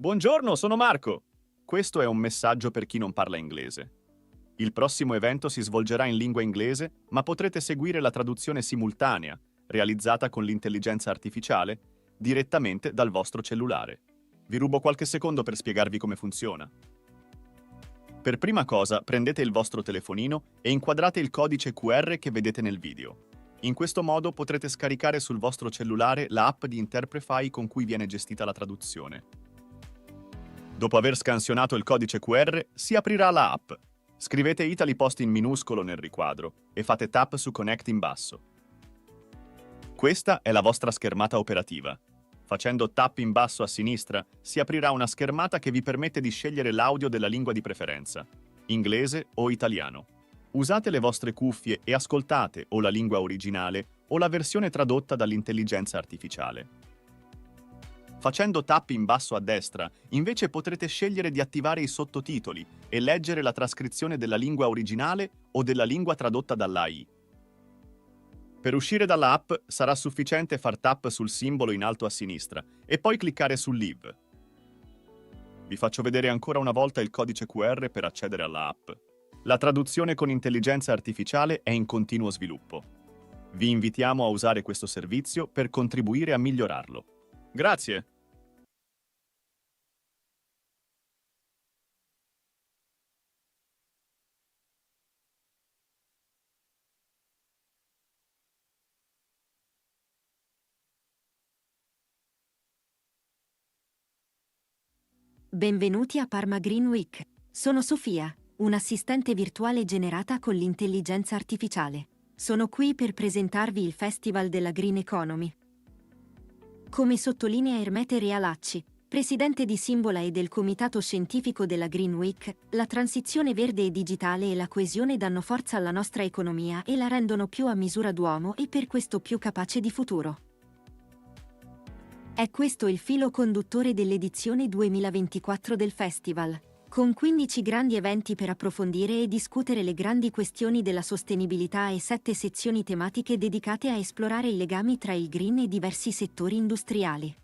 Buongiorno, sono Marco. Questo è un messaggio per chi non parla inglese. Il prossimo evento si svolgerà in lingua inglese, ma potrete seguire la traduzione simultanea, realizzata con l'intelligenza artificiale, direttamente dal vostro cellulare. Vi rubo qualche secondo per spiegarvi come funziona. Per prima cosa, prendete il vostro telefonino e inquadrate il codice QR che vedete nel video. In questo modo potrete scaricare sul vostro cellulare l'app di Interprefy con cui viene gestita la traduzione. Dopo aver scansionato il codice QR, si aprirà la app. Scrivete Italy Post in minuscolo nel riquadro e fate tap su Connect in basso. Questa è la vostra schermata operativa. Facendo tap in basso a sinistra, si aprirà una schermata che vi permette di scegliere l'audio della lingua di preferenza, inglese o italiano. Usate le vostre cuffie e ascoltate o la lingua originale o la versione tradotta dall'intelligenza artificiale. Facendo tap in basso a destra, invece potrete scegliere di attivare i sottotitoli e leggere la trascrizione della lingua originale o della lingua tradotta dall'AI. Per uscire dalla app sarà sufficiente far tap sul simbolo in alto a sinistra e poi cliccare su Leave. Vi faccio vedere ancora una volta il codice QR per accedere alla app. La traduzione con intelligenza artificiale è in continuo sviluppo. Vi invitiamo a usare questo servizio per contribuire a migliorarlo. Grazie! Benvenuti a Parma Green Week. Sono Sofia, un'assistente virtuale generata con l'intelligenza artificiale. Sono qui per presentarvi il Festival della Green Economy. Come sottolinea Ermete Realacci, presidente di Simbola e del comitato scientifico della Green Week, la transizione verde e digitale e la coesione danno forza alla nostra economia e la rendono più a misura d'uomo e per questo più capace di futuro. È questo il filo conduttore dell'edizione 2024 del Festival, con 15 grandi eventi per approfondire e discutere le grandi questioni della sostenibilità e 7 sezioni tematiche dedicate a esplorare i legami tra il green e diversi settori industriali.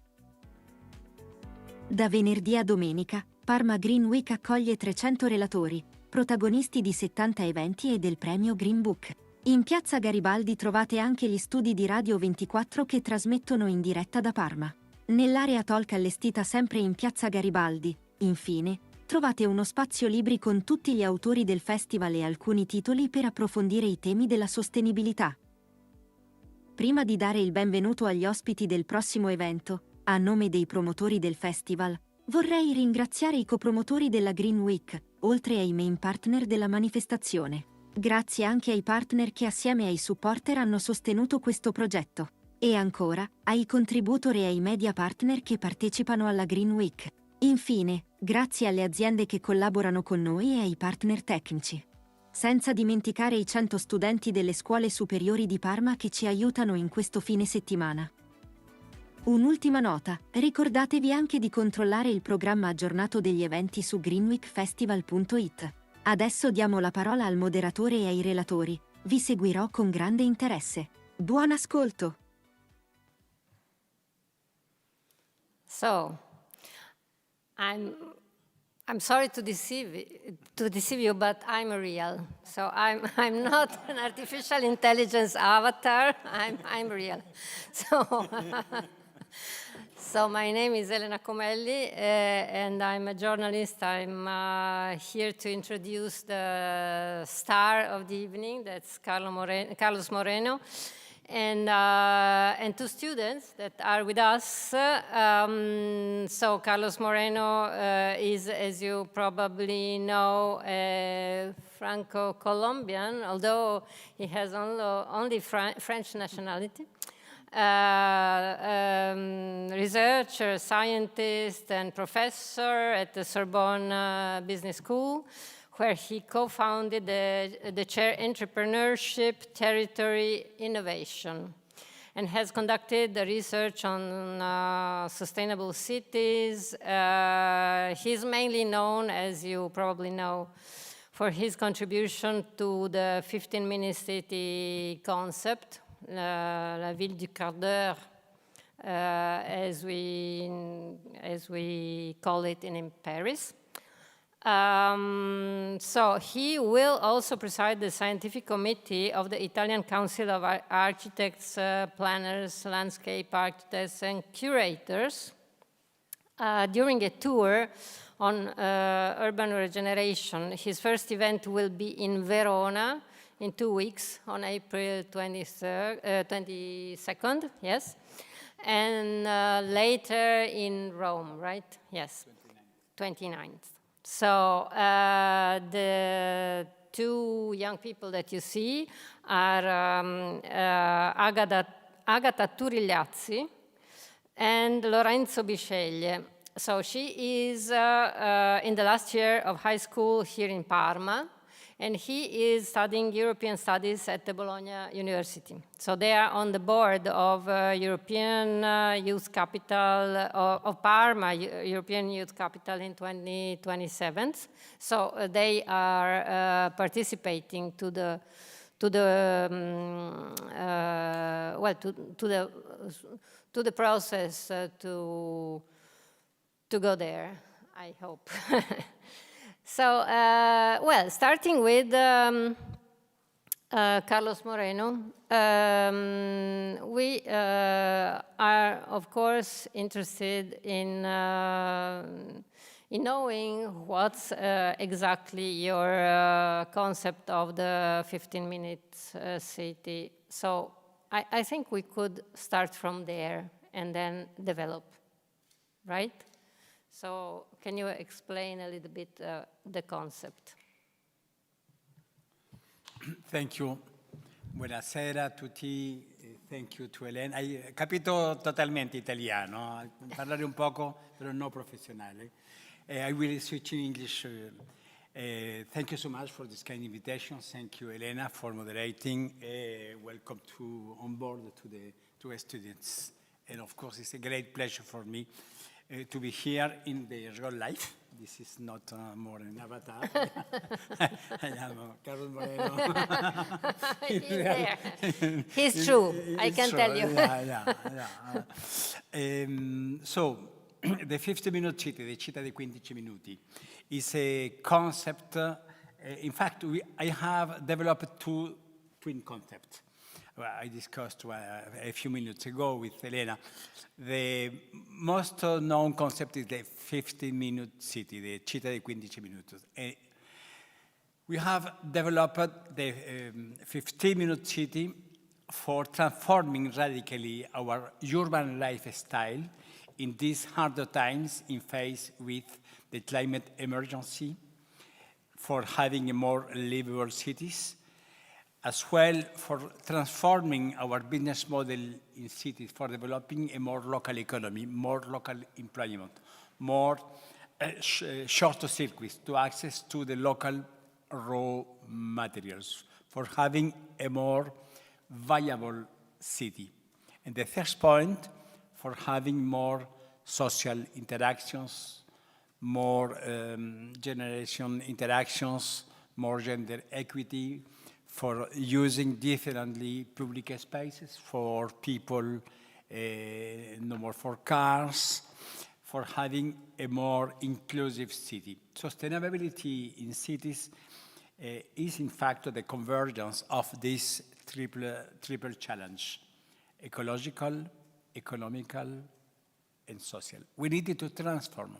Da venerdì a domenica, Parma Green Week accoglie 300 relatori, protagonisti di 70 eventi e del premio Green Book. In piazza Garibaldi trovate anche gli studi di Radio 24 che trasmettono in diretta da Parma. Nell'area talk allestita sempre in piazza Garibaldi, infine, trovate uno spazio libri con tutti gli autori del festival e alcuni titoli per approfondire i temi della sostenibilità. Prima di dare il benvenuto agli ospiti del prossimo evento, a nome dei promotori del festival, vorrei ringraziare i copromotori della Green Week, oltre ai main partner della manifestazione. Grazie anche ai partner che assieme ai supporter hanno sostenuto questo progetto. E ancora, ai contributor e ai media partner che partecipano alla Green Week. Infine, grazie alle aziende che collaborano con noi e ai partner tecnici. Senza dimenticare i 100 studenti delle scuole superiori di Parma che ci aiutano in questo fine settimana. Un'ultima nota, ricordatevi anche di controllare il programma aggiornato degli eventi su greenweekfestival.it. Adesso diamo la parola al moderatore e ai relatori. Vi seguirò con grande interesse. Buon ascolto! So, I'm sorry to deceive you, but I'm real. So I'm not an artificial intelligence avatar. I'm real. So so my name is Elena Comelli, and I'm a journalist. I'm here to introduce the star of the evening. That's Carlos Moreno. And two students that are with us. So Carlos Moreno is, as you probably know, a Franco-Colombian, although he has only French nationality. Researcher, scientist, and professor at the Sorbonne Business School, where he co-founded the chair Entrepreneurship Territory Innovation and has conducted the research on sustainable cities. He's mainly known, as you probably know, for his contribution to the 15-minute city concept, la ville du quart d'heure, as we call it in Paris. So he will also preside the scientific committee of the Italian Council of Architects, Planners, Landscape Architects, and Curators during a tour on urban regeneration. His first event will be in Verona in 2 weeks, on April 22nd, yes. And later in Rome, right? Yes, 29th. So the two young people that you see are Agata Turillazzi and Lorenzo Bisceglie. So she is in the last year of high school here in Parma, and he is studying European Studies at the Bologna University. So they are on the board of European Youth Capital, of Parma, European Youth Capital in 2027. So they are participating to the process to go there, I hope. So, well, starting with Carlos Moreno, we are, of course, interested in knowing what's exactly your concept of the 15-minute city. So I think we could start from there and then develop, right? So can you explain a little bit the concept? Thank you. Buonasera a tutti. Thank you to Elena. Hai capito totalmente italiano, parlare un poco, però non professionale. I will switch in English. Thank you so much for this kind invitation. Thank you, Elena, for moderating. Welcome on board to the students. And of course, it's a great pleasure for me to be here in the real life. This is not more an avatar. I am Carlos Moreno. He's there. He's true. I can tell you. So, the 50-minute city, the città di 15 minuti, is a concept. In fact, I have developed two twin concepts. I discussed a few minutes ago with Elena. The most known concept is the 15-minute city, the città di 15 minuti. We have developed the 15-minute city for transforming radically our urban lifestyle in these harder times in face with the climate emergency, for having more livable cities, as well for transforming our business model in cities, for developing a more local economy, more local employment, more shorter circuits to access to the local raw materials, for having a more viable city. And the third point, for having more social interactions, more generation interactions, more gender equity, for using differently public spaces, for people, no more for cars, for having a more inclusive city. Sustainability in cities is in fact the convergence of this triple challenge: ecological, economical, and social. We needed to transform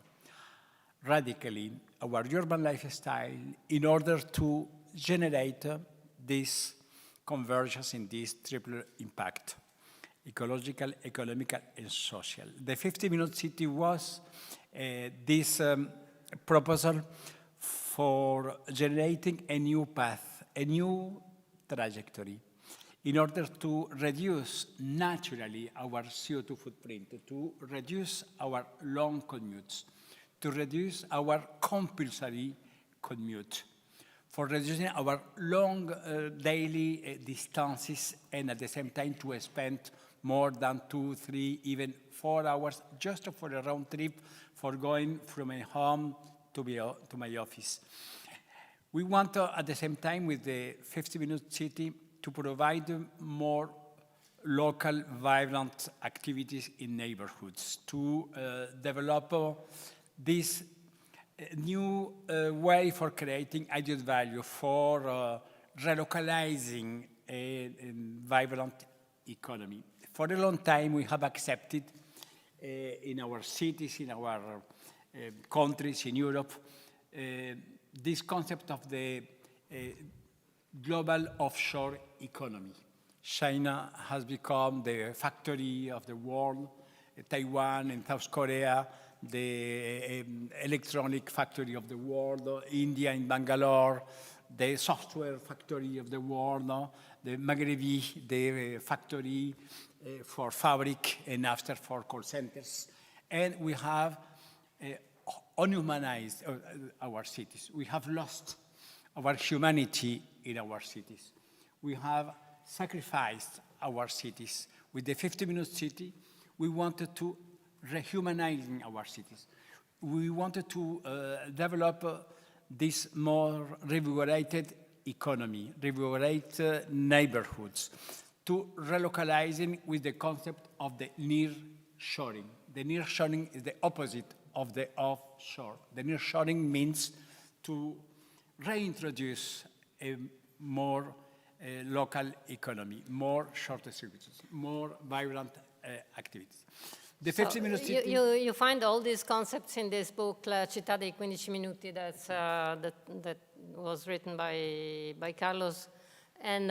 radically our urban lifestyle in order to generate this convergence in this triple impact: ecological, economical, and social. The 50-minute city was this proposal for generating a new path, a new trajectory, in order to reduce naturally our CO2 footprint, to reduce our long commutes, to reduce our compulsory commute, for reducing our long daily distances, and at the same time to spend more than 2, 3, even 4 hours just for a round trip, for going from my home to my office. We want at the same time with the 50-minute city to provide more local vibrant activities in neighborhoods, to develop this new way for creating added value, for relocalizing a vibrant economy. For a long time, we have accepted in our cities, in our countries, in Europe, this concept of the global offshore economy. China has become the factory of the world, Taiwan and South Korea, the electronic factory of the world, India in Bangalore, the software factory of the world, the Maghrebi, the factory for fabric and after for call centers. And we have unhumanized our cities. We have lost our humanity in our cities. We have sacrificed our cities. With the 50-minute city, we wanted to rehumanize our cities. We wanted to develop this more revigorated economy, revigorate neighborhoods, to relocalizing with the concept of the nearshoring. The nearshoring is the opposite of the offshore. The nearshoring means to reintroduce a more local economy, more shorter services, more vibrant activities. The 50-minute city. You find all these concepts in this book, La città dei 15 minuti, that was written by Carlos. And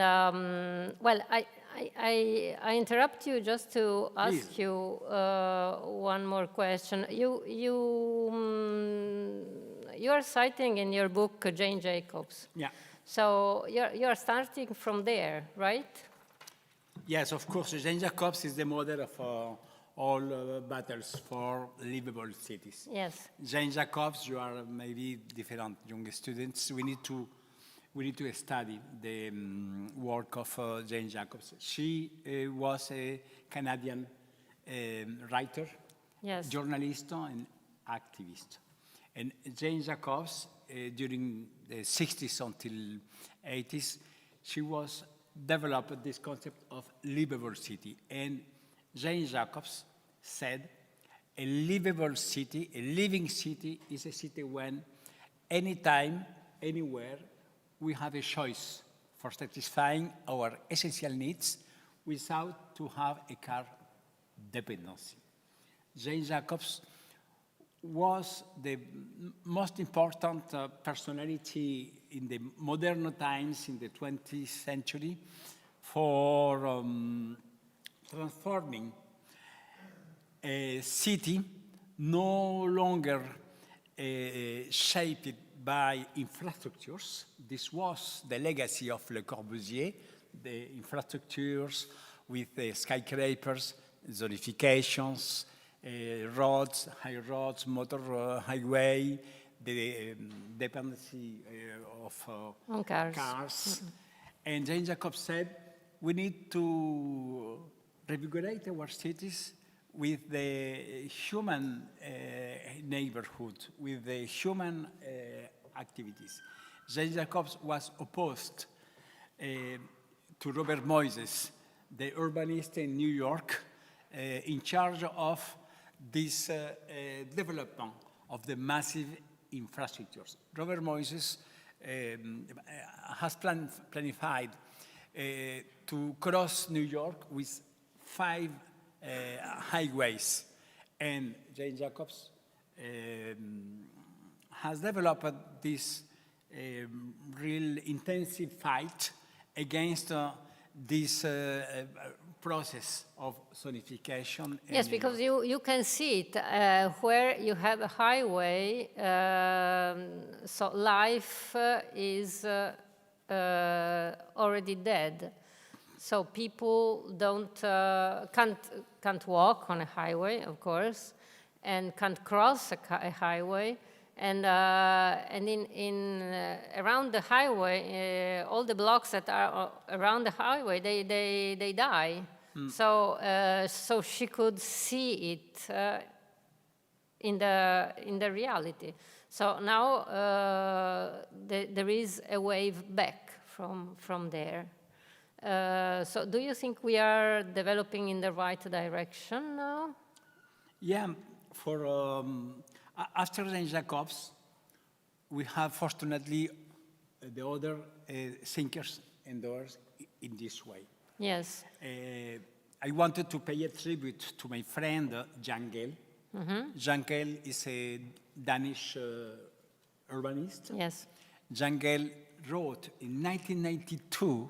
well, I interrupt you just to ask you one more question. You are citing in your book Jane Jacobs. Yeah. So you're starting from there, right? Yes, of course. Jane Jacobs is the mother of all battles for livable cities. Yes. Jane Jacobs, you are maybe different young students. We need to study the work of Jane Jacobs. She was a Canadian writer, yes, journalist, and activist. And Jane Jacobs, during the 60s until 80s, she was developed this concept of livable city. And Jane Jacobs said, a livable city, a living city, is a city when anytime, anywhere, we have a choice for satisfying our essential needs without to have a car dependency. Jane Jacobs was the most important personality in the modern times in the 20th century for transforming a city no longer shaped by infrastructures. This was the legacy of Le Corbusier, the infrastructures with skyscrapers, zonifications, roads, high roads, motor highway, the dependency of cars. Mm-hmm. And Jane Jacobs said, we need to revigorate our cities with the human neighborhood, with the human activities. Jane Jacobs was opposed to Robert Moises, the urbanist in New York, in charge of this development of the massive infrastructures. Robert Moises has planified to cross New York with 5 highways, and Jane Jacobs has developed this real intensive fight against this process of zonification. Yes, because you can see it where you have a highway, so life is already dead. So people can't walk on a highway, of course, and can't cross a highway. And around the highway, all the blocks that are around the highway, they die. Mm. So she could see it in the reality. So now there is a wave back from there. So do you think we are developing in the right direction now? Yeah, after Jean Jacobs, we have fortunately the other thinkers and doers in this way. Yes. I wanted to pay a tribute to my friend Jan Gehl. Jan Gehl is a Danish urbanist. Yes. Jan Gehl wrote in 1992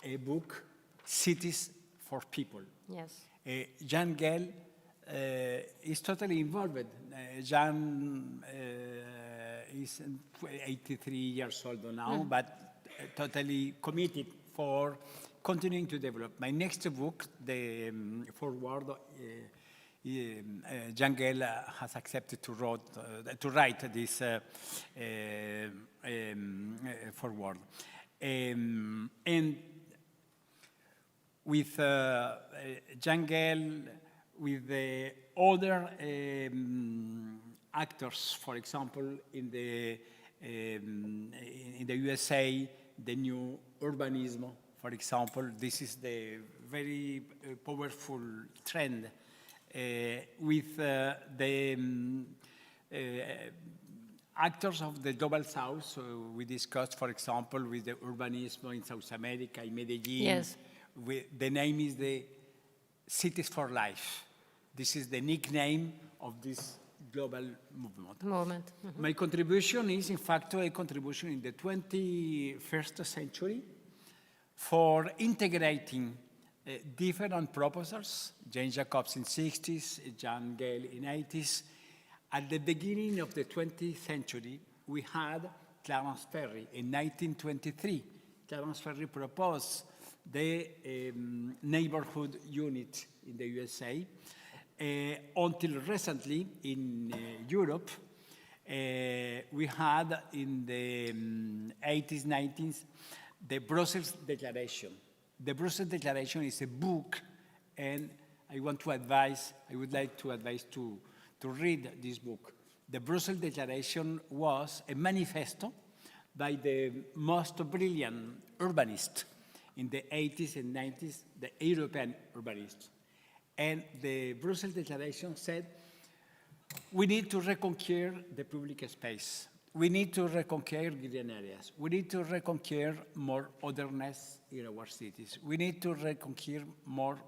a book, Cities for People. Yes. Jan Gehl is totally involved. Jan is 83 years old now, but totally committed for continuing to develop. My next book, the foreword, Jan Gehl has accepted to write this foreword. And with Jan Gehl, with the other actors, for example, in the USA, the new urbanism, for example, this is the very powerful trend. With the actors of the Global South, so we discussed, for example, with the urbanism in South America, in Medellin. Yes. The name is the Cities for Life. This is the nickname of this global movement. My contribution is, in fact, a contribution in the 21st century for integrating different proposals, Jean Jacobs in 60s, Jan Gehl in 80s. At the beginning of the 20th century, we had Clarence Perry in 1923. Clarence Perry proposed the neighborhood unit in the USA. Until recently in Europe, we had in the 80s, 90s, the Brussels Declaration. The Brussels Declaration is a book, and I would like to advise to read this book. The Brussels Declaration was a manifesto by the most brilliant urbanists in the 80s and 90s, the European urbanists. And the Brussels Declaration said, we need to reconquer the public space. We need to reconquer green areas. We need to reconquer more otherness in our cities. We need to reconquer more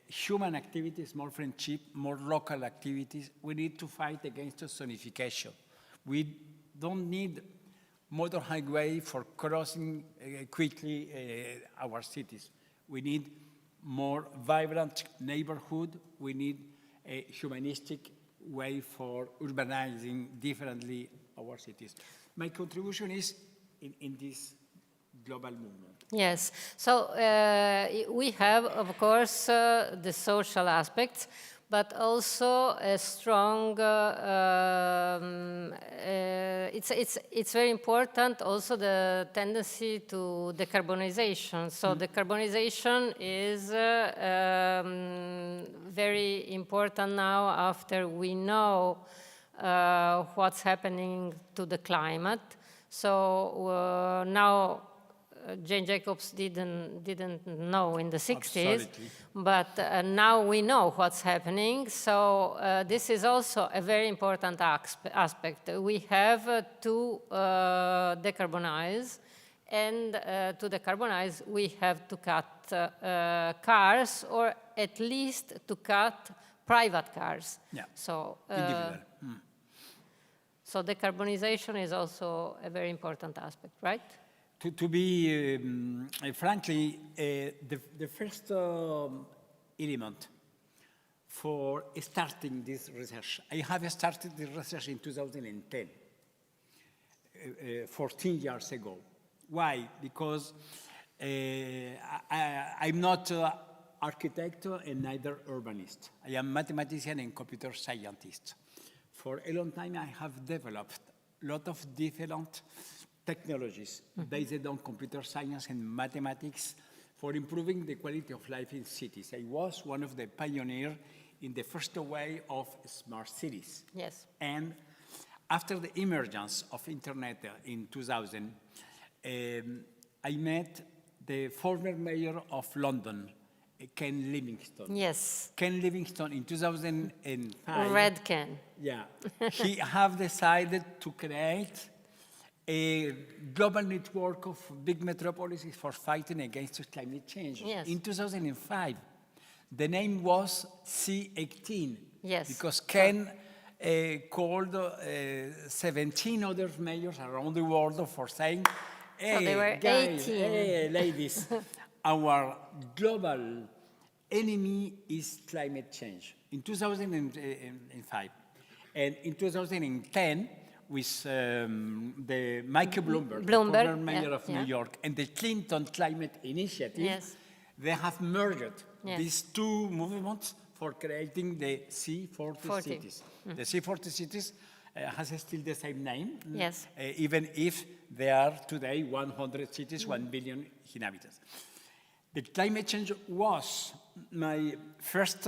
human activities, more friendship, more local activities. We need to fight against zonification. We don't need motor highway for crossing quickly our cities. We need more vibrant neighborhood. We need a humanistic way for urbanizing differently our cities. My contribution is in this global movement. Yes, so we have, of course, the social aspects, but also a strong, it's very important also the tendency to decarbonization. So decarbonization is very important now after we know what's happening to the climate. So now Jane Jacobs didn't know in the 60s, Absolutely. but now we know what's happening. So this is also a very important aspect. We have to decarbonize, and to decarbonize, we have to cut cars, or at least to cut private cars. Yeah. So, Individual. so decarbonization is also a very important aspect, right? To be frankly, the first element for starting this research, I have started the research in 2010, 14 years ago. Why? Because I'm not an architect and neither urbanist. I am mathematician and computer scientist. For a long time, I have developed a lot of different technologies based on computer science and mathematics for improving the quality of life in cities. I was one of the pioneers in the first way of smart cities. Yes. And after the emergence of internet in 2000, I met the former mayor of London, Ken Livingstone. Yes. Ken Livingstone in 2005. Red can. Yeah. He have decided to create a global network of big metropolises for fighting against climate change. Yes. In 2005, the name was C18. Yes. Because Ken called 17 other mayors around the world for saying, hey, So they were guys, 18. hey, ladies, our global enemy is climate change. In 2005. And in 2010, with the Michael Bloomberg, the former mayor of New York, and the Clinton Climate Initiative, Yes. they have merged Yes. these two movements for creating the C40 cities. The C40 cities has still the same name, Yes. Even if there are today 100 cities, 1 billion inhabitants. The climate change was my first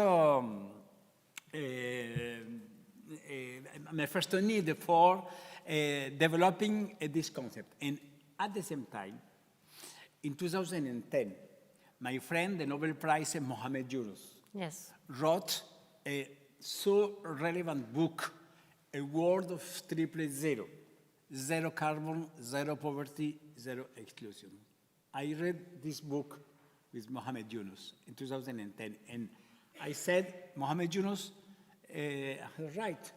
need for developing this concept. And at the same time, in 2010, my friend, the Nobel Prize Mohamed Yunus, Yes. wrote a so relevant book, A World of Triple Zero: Zero Carbon, Zero Poverty, Zero Exclusion. I read this book with Mohamed Yunus in 2010, and I said, Mohamed Yunus, right,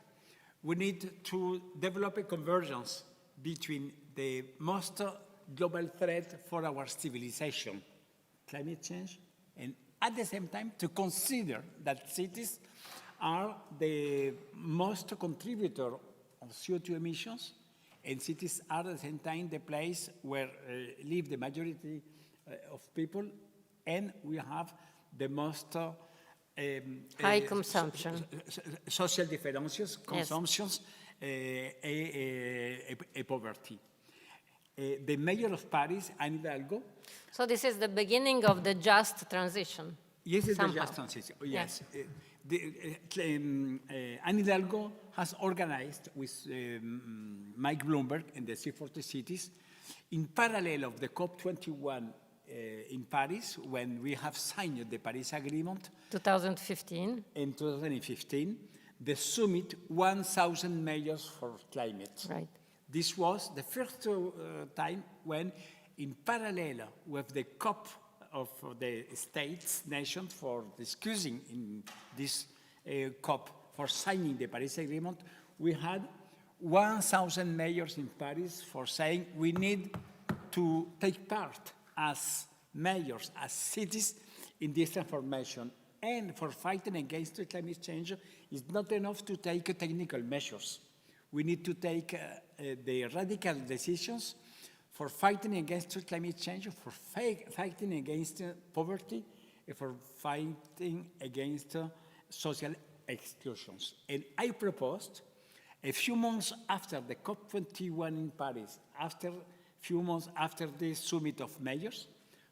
we need to develop a convergence between the most global threat for our civilization, climate change, and at the same time to consider that cities are the most contributor of CO2 emissions, and cities are at the same time the place where live the majority of people, and we have the most high consumption. Social differences, consumptions, poverty. The mayor of Paris, Anne Hidalgo. So this is the beginning of the just transition. Yes, it's the somehow. just transition. Yes. Anne Hidalgo has organized with Mike Bloomberg and the C40 cities in parallel of the COP21 in Paris, when we have signed the Paris Agreement. 2015. In 2015, the summit 1,000 Mayors for Climate. Right. This was the first time when, in parallel with the COP of the states, nations, for discussing in this COP for signing the Paris Agreement, we had 1,000 mayors in Paris for saying we need to take part as mayors, as cities, in this transformation. And for fighting against climate change, it's not enough to take technical measures. We need to take the radical decisions for fighting against climate change, for fighting against poverty, and for fighting against social exclusions. And I proposed, a few months after the COP21 in Paris, few months after the summit of mayors,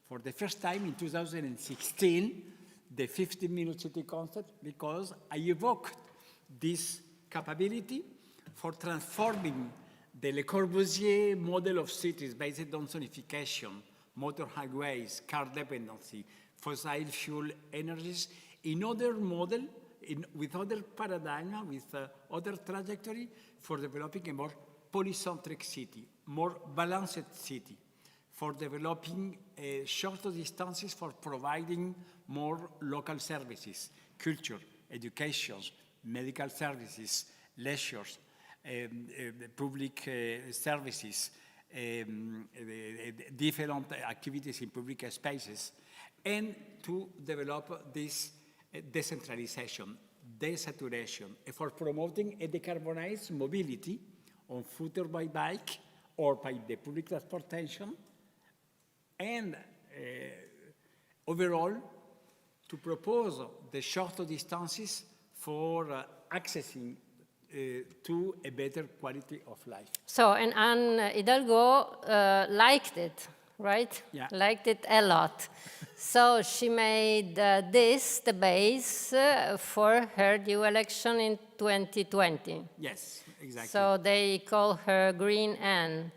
for the first time in 2016, the 15-minute city concept, because I evoked this capability for transforming the Le Corbusier model of cities based on zonification, motor highways, car dependency, fossil fuel energies, in other model, with other paradigm, with other trajectory for developing a more polycentric city, more balanced city, for developing shorter distances, for providing more local services, culture, education, medical services, leisure, public services, different activities in public spaces, and to develop this decentralization, desaturation, for promoting a decarbonized mobility on foot or by bike or by the public transportation, and overall to propose the shorter distances for accessing to a better quality of life. So, and Anne Hidalgo liked it, right? Yeah. Liked it a lot. So she made this the base for her new election in 2020. Yes, exactly. So they call her Green Anne.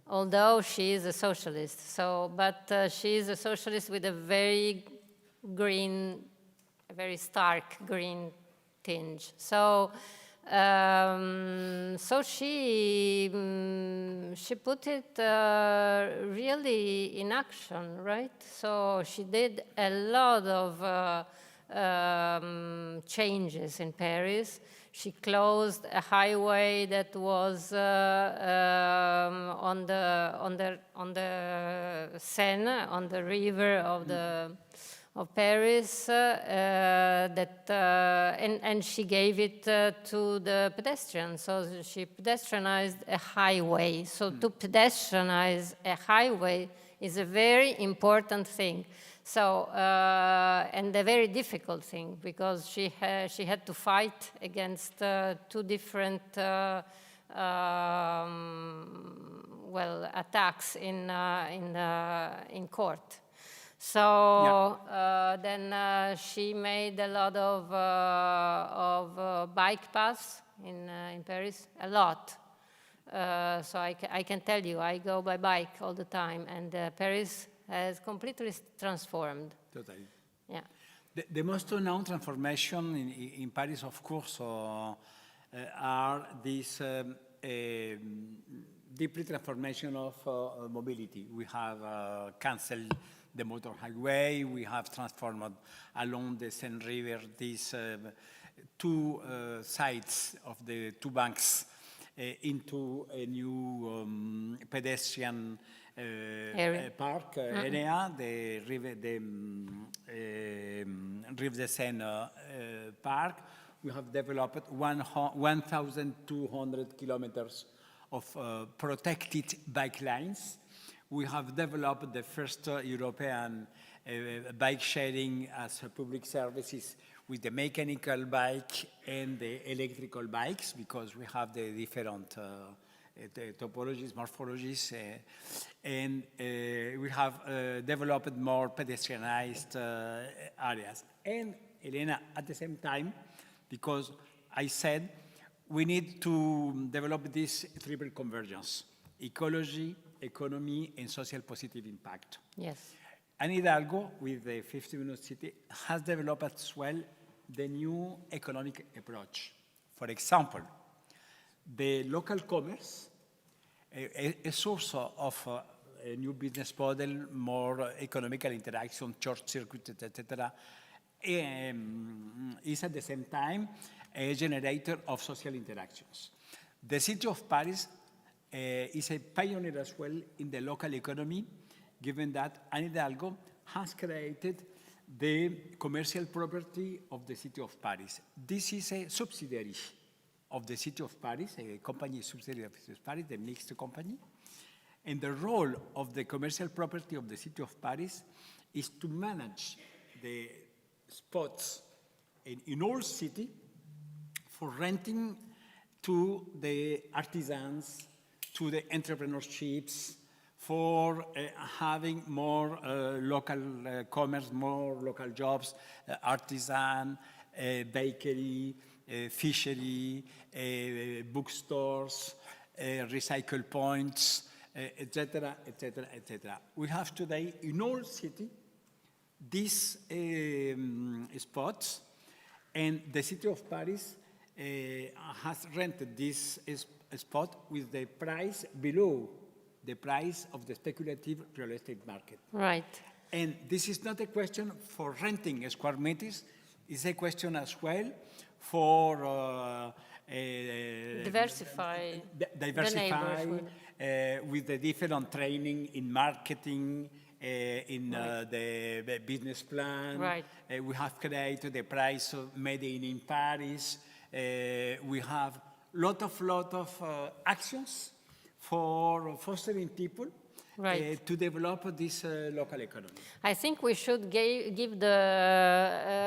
although she is a socialist. So, but she is a socialist with a very green, a very stark green tinge. So, so she put it really in action, right? So she did a lot of changes in Paris. She closed a highway that was on the Seine, on the river of Paris, and she gave it to the pedestrians. So she pedestrianized a highway. So to pedestrianize a highway is a very important thing. So, and a very difficult thing, because she had to fight against two different attacks in court. So then she made a lot of bike paths in Paris, a lot. So I can tell you, I go by bike all the time, and Paris has completely transformed. Totally. Yeah. The most known transformation in Paris, of course, are these deeply transformation of mobility. We have cancelled the motor highway. We have transformed along the Seine River these two sides of the two banks into a new pedestrian park area, the Rive de Seine park. We have developed 1,200 kilometers of protected bike lines. We have developed the first European bike sharing as public services with the mechanical bike and the electrical bikes, because we have the different the topologies, morphologies, and we have developed more pedestrianized areas. And Elena, at the same time, because I said we need to develop this triple convergence: ecology, economy, and social positive impact. Yes. Anne Hidalgo, with the 50-minute city, has developed as well the new economic approach. For example, the local commerce, a source of a new business model, more economical interaction, short circuit, etc., is at the same time a generator of social interactions. The city of Paris is a pioneer as well in the local economy, given that Anne Hidalgo has created the commercial property of the city of Paris. This is a subsidiary of the city of Paris, a company subsidiary of the city of Paris, the mixed company. And the role of the commercial property of the city of Paris is to manage the spots in all city for renting to the artisans, to the entrepreneurships, for having more local commerce, more local jobs, artisan, bakery, fishery, bookstores, recycle points, etc., etc., etc. We have today in all city these spots, and the city of Paris has rented this spot with the price below the price of the speculative real estate market. Right. And this is not a question for renting square meters, it's a question as well for diversify with the different training in marketing, in the business plan. Right. We have created the price of Made in Paris. We have lot of actions for fostering people to develop this local economy. I think we should give the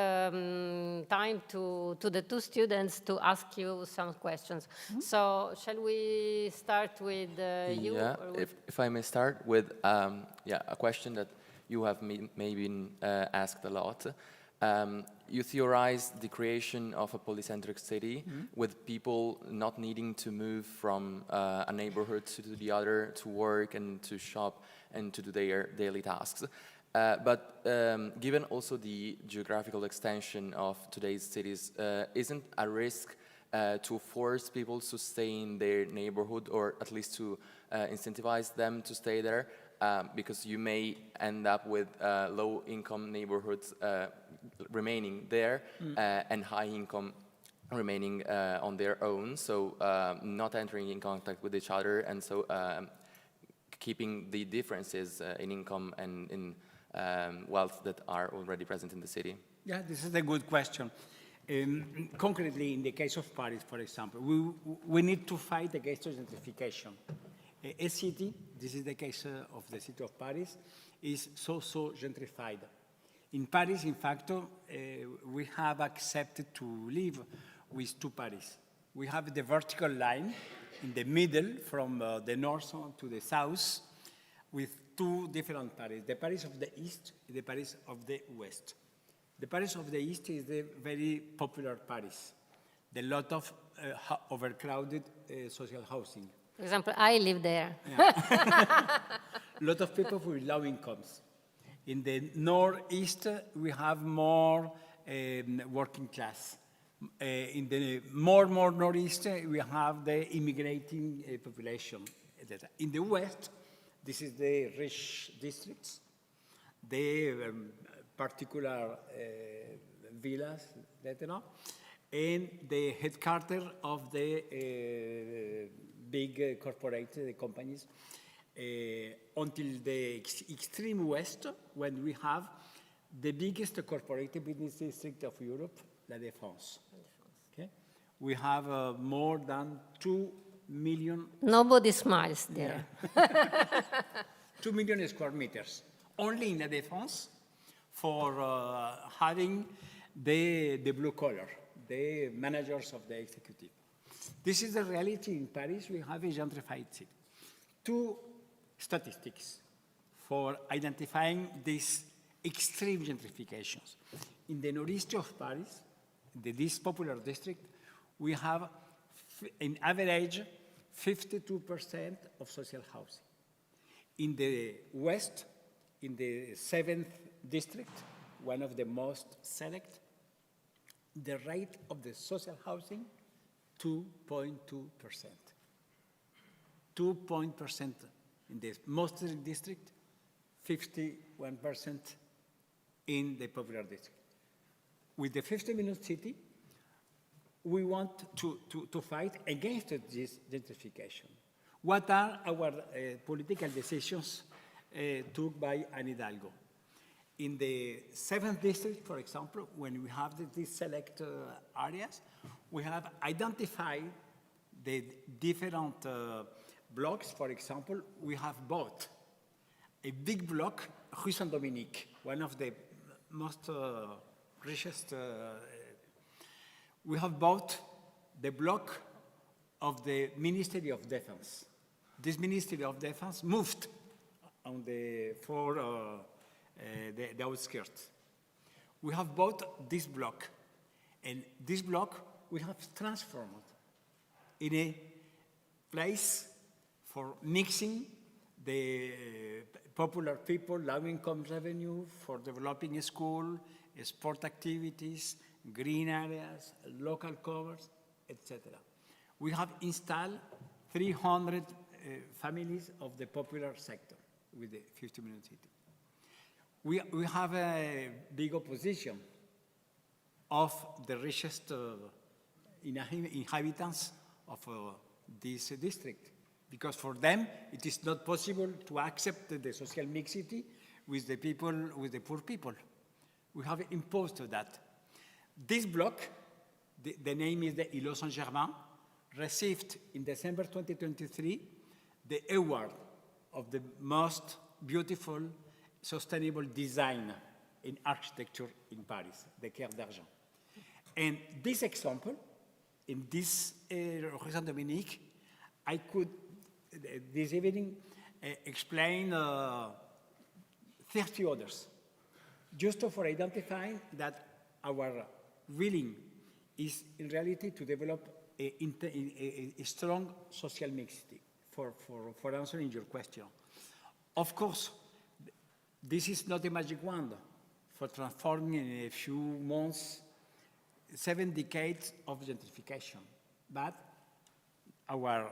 time to the two students to ask you some questions. Mm-hmm. So shall we start with you? Yeah, if I may start with a question that you have maybe asked a lot. You theorize the creation of a polycentric city with people not needing to move from a neighborhood to the other to work and to shop and to do their daily tasks. But given also the geographical extension of today's cities, isn't a risk to force people to stay in their neighborhood, or at least to incentivize them to stay there? Because you may end up with low-income neighborhoods remaining there and high-income remaining on their own, so not entering in contact with each other, and so keeping the differences in income and in wealth that are already present in the city. Yeah, this is a good question. Concretely, in the case of Paris, for example, we need to fight against gentrification. A city, this is the case of the city of Paris, is so gentrified. In Paris, in fact, we have accepted to live with two Paris. We have the vertical line in the middle from the north to the south with two different Paris, the Paris of the east and the Paris of the west. The Paris of the east is the very popular Paris, the lot of overcrowded social housing. For example, I live there. A lot of people with low incomes. In the northeast, we have more working class. In the more northeast, we have the immigrating population, etc. In the west, this is the rich districts, the particular villas, etc., and the headquarters of the big corporate companies, until the extreme west, when we have the biggest corporate business district of Europe, La Défense. Okay? We have more than 2 million... Nobody smiles there. Yeah. 2 million square meters, only in La Défense, for having the blue collar, the managers of the executive. This is the reality in Paris. We have a gentrified city. Two statistics for identifying these extreme gentrifications. In the northeast of Paris, this popular district, we have, in average, 52% of social housing. In the west, in the 7th district, one of the most select, the rate of the social housing, 2.2%. 2% in the most district, 51% in the popular district. With the 50-minute city, we want to fight against this gentrification. What are our political decisions took by Anne Hidalgo? In the 7th district, for example, when we have these select areas, we have identified the different blocks. For example, we have bought a big block, Rue Saint-Dominique, one of the most richest. We have bought the block of the Ministry of Defense. This Ministry of Defense moved on for the outskirts. We have bought this block, and this block we have transformed in a place for mixing the popular people, low-income revenue, for developing a school, sport activities, green areas, local covers, etc. We have installed 300 families of the popular sector with the 50-minute city. We have a big opposition of the richest inhabitants of this district, because for them it is not possible to accept the social mixity with the people, with the poor people. We have imposed that. This block, the name is the Îlot Saint-Germain, received in December 2023 the award of the most beautiful sustainable design in architecture in Paris, the Caire d'Argent. And this example, in this Rue Saint-Dominique, I could, this evening, explain 30 others, just for identifying that our willing is in reality to develop a strong social mixity for answering your question. Of course, this is not a magic wand for transforming in a few months 7 decades of gentrification, but our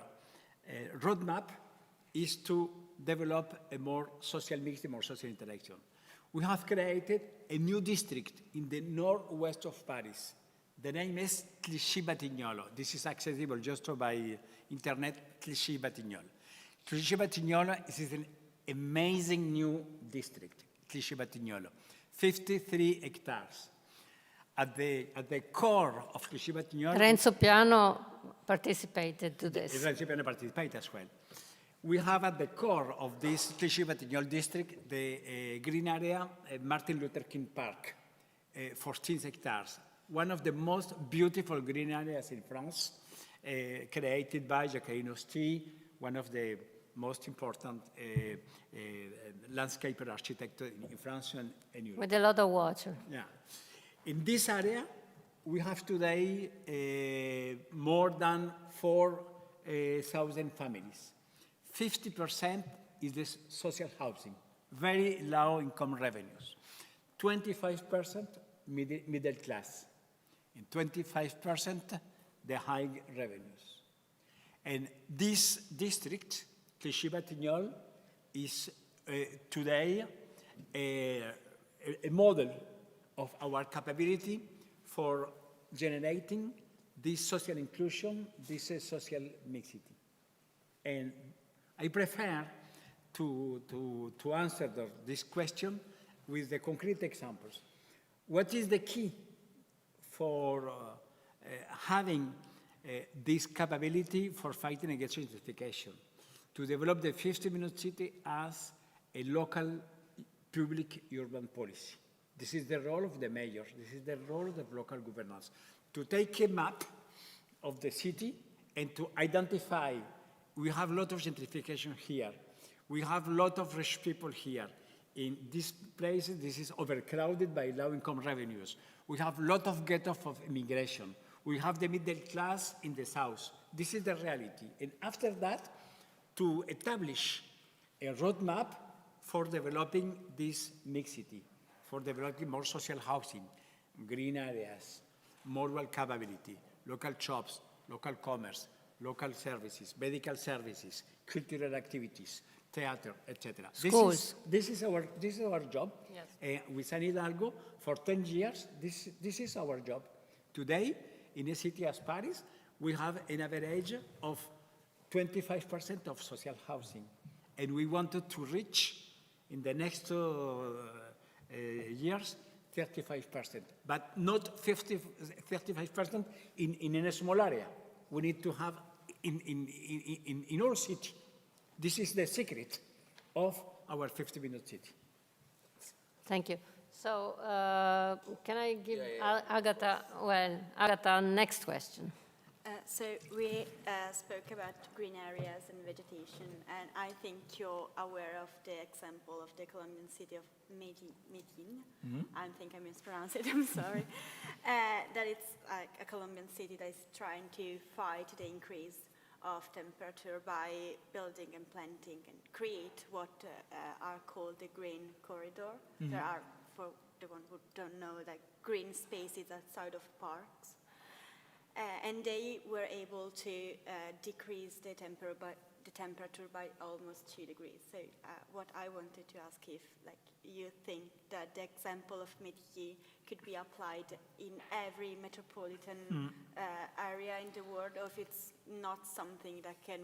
roadmap is to develop a more social mix, a more social interaction. We have created a new district in the northwest of Paris. The name is Clichy-Batignolles. This is accessible just by internet, Clichy-Batignolles. Clichy-Batignolles is an amazing new district, Clichy-Batignolles, 53 hectares. At the core of Clichy-Batignolles... Renzo Piano participated to this. Renzo Piano participated as well. We have at the core of this Clichy-Batignolles district the green area, Martin Luther King Park, 14 hectares. One of the most beautiful green areas in France, created by Jacqueline Osti, one of the most important landscape architects in France and Europe. With a lot of water. Yeah. In this area, we have today more than 4,000 families. 50% is this social housing, very low income revenues. 25% middle class, and 25% the high revenues. And this district, Clichy-Batignolles, is today a model of our capability for generating this social inclusion, this social mixity. And I prefer to answer this question with the concrete examples. What is the key for having this capability for fighting against gentrification? To develop the 50-minute city as a local public urban policy. This is the role of the mayors. This is the role of the local governance. To take a map of the city and to identify, we have a lot of gentrification here. We have a lot of rich people here. In these places, this is overcrowded by low-income revenues. We have a lot of ghetto of immigration. We have the middle class in the south. This is the reality. And after that, to establish a roadmap for developing this mixity, for developing more social housing, green areas, moral capability, local shops, local commerce, local services, medical services, cultural activities, theater, etc. Schools. This is our job. Yes. With San Hidalgo, for 10 years, this is our job. Today, in a city as Paris, we have an average of 25% of social housing. And we wanted to reach, in the next years, 35%. But not 35% in a small area. We need to have in our city. This is the secret of our 50-minute city. Thank you. So can I give Agata next question? So we spoke about green areas and vegetation, and I think you're aware of the example of the Colombian city of Medellin. Mm-hmm. I think I mispronounced it, I'm sorry. That it's like a Colombian city that is trying to fight the increase of temperature by building and planting and create what are called the green corridor. Mm-hmm. There are, for the one who don't know, like green spaces outside of parks. And they were able to decrease the temperature by almost 2 degrees. So what I wanted to ask if, like, you think that the example of Medellin could be applied in every metropolitan area in the world, or if it's not something that can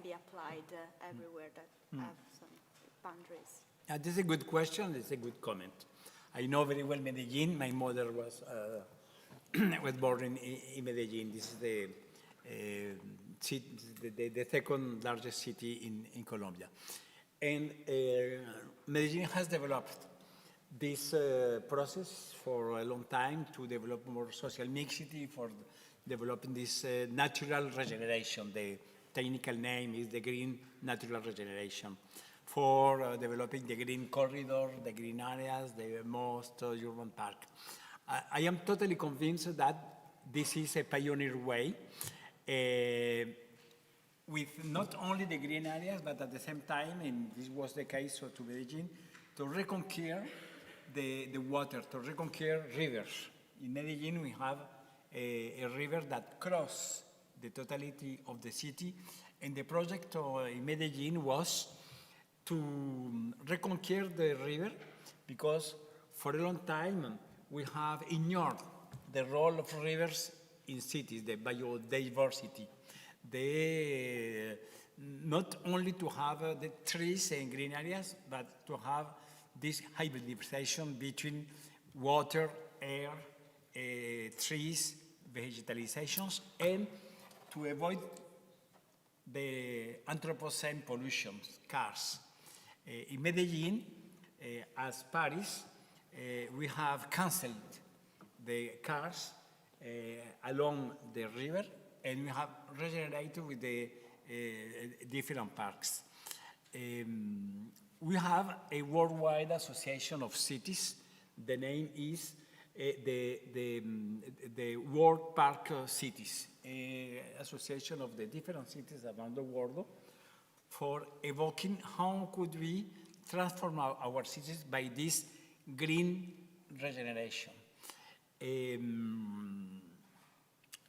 be applied everywhere that have some boundaries. This is a good question. This is a good comment. I know very well Medellin. My mother was born in Medellin. This is the second largest city in Colombia. And Medellin has developed this process for a long time to develop more social mixity, for developing this natural regeneration. The technical name is the green natural regeneration. For developing the green corridor, the green areas, the most urban park. I am totally convinced that this is a pioneer way with not only the green areas, but at the same time, and this was the case to Medellin, to reconquer the water, to reconquer rivers. In Medellin, we have a river that crosses the totality of the city, and the project in Medellin was to reconquer the river because for a long time we have ignored the role of rivers in cities, the biodiversity. Not only to have the trees and green areas, but to have this hybridization between water, air, trees, vegetalizations, and to avoid the Anthropocene pollution, cars. In Medellin, as Paris, we have canceled the cars along the river, and we have regenerated with the different parks. We have a worldwide association of cities. The name is the World Park Cities, association of the different cities around the world for evoking how could we transform our cities by this green regeneration.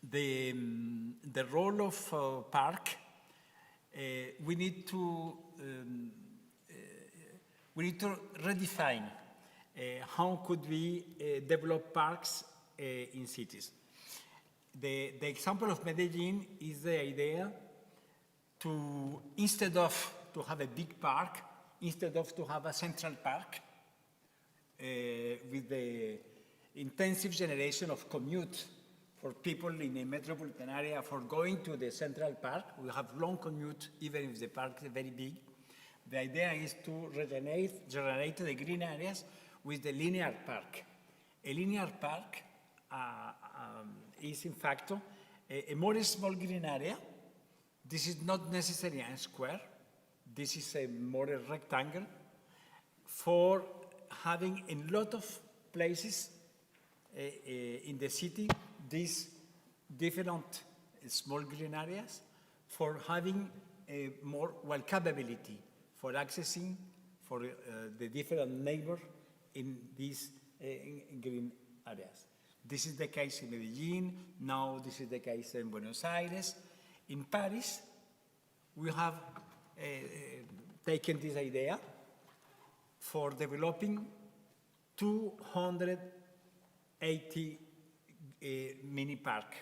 The role of park, we need to redefine how could we develop parks in cities. The example of Medellin is the idea to, instead of to have a big park, instead of to have a central park with the intensive generation of commute for people in a metropolitan area for going to the central park. We have long commute even if the park is very big. The idea is to regenerate the green areas with the linear park. A linear park is in fact a more small green area. This is not necessarily a square. This is a more a rectangle for having a lot of places in the city, these different small green areas, for having a more walkability, for accessing for the different neighbors in these green areas. This is the case in Medellin, now this is the case in Buenos Aires. In Paris, we have taken this idea for developing 280 mini park.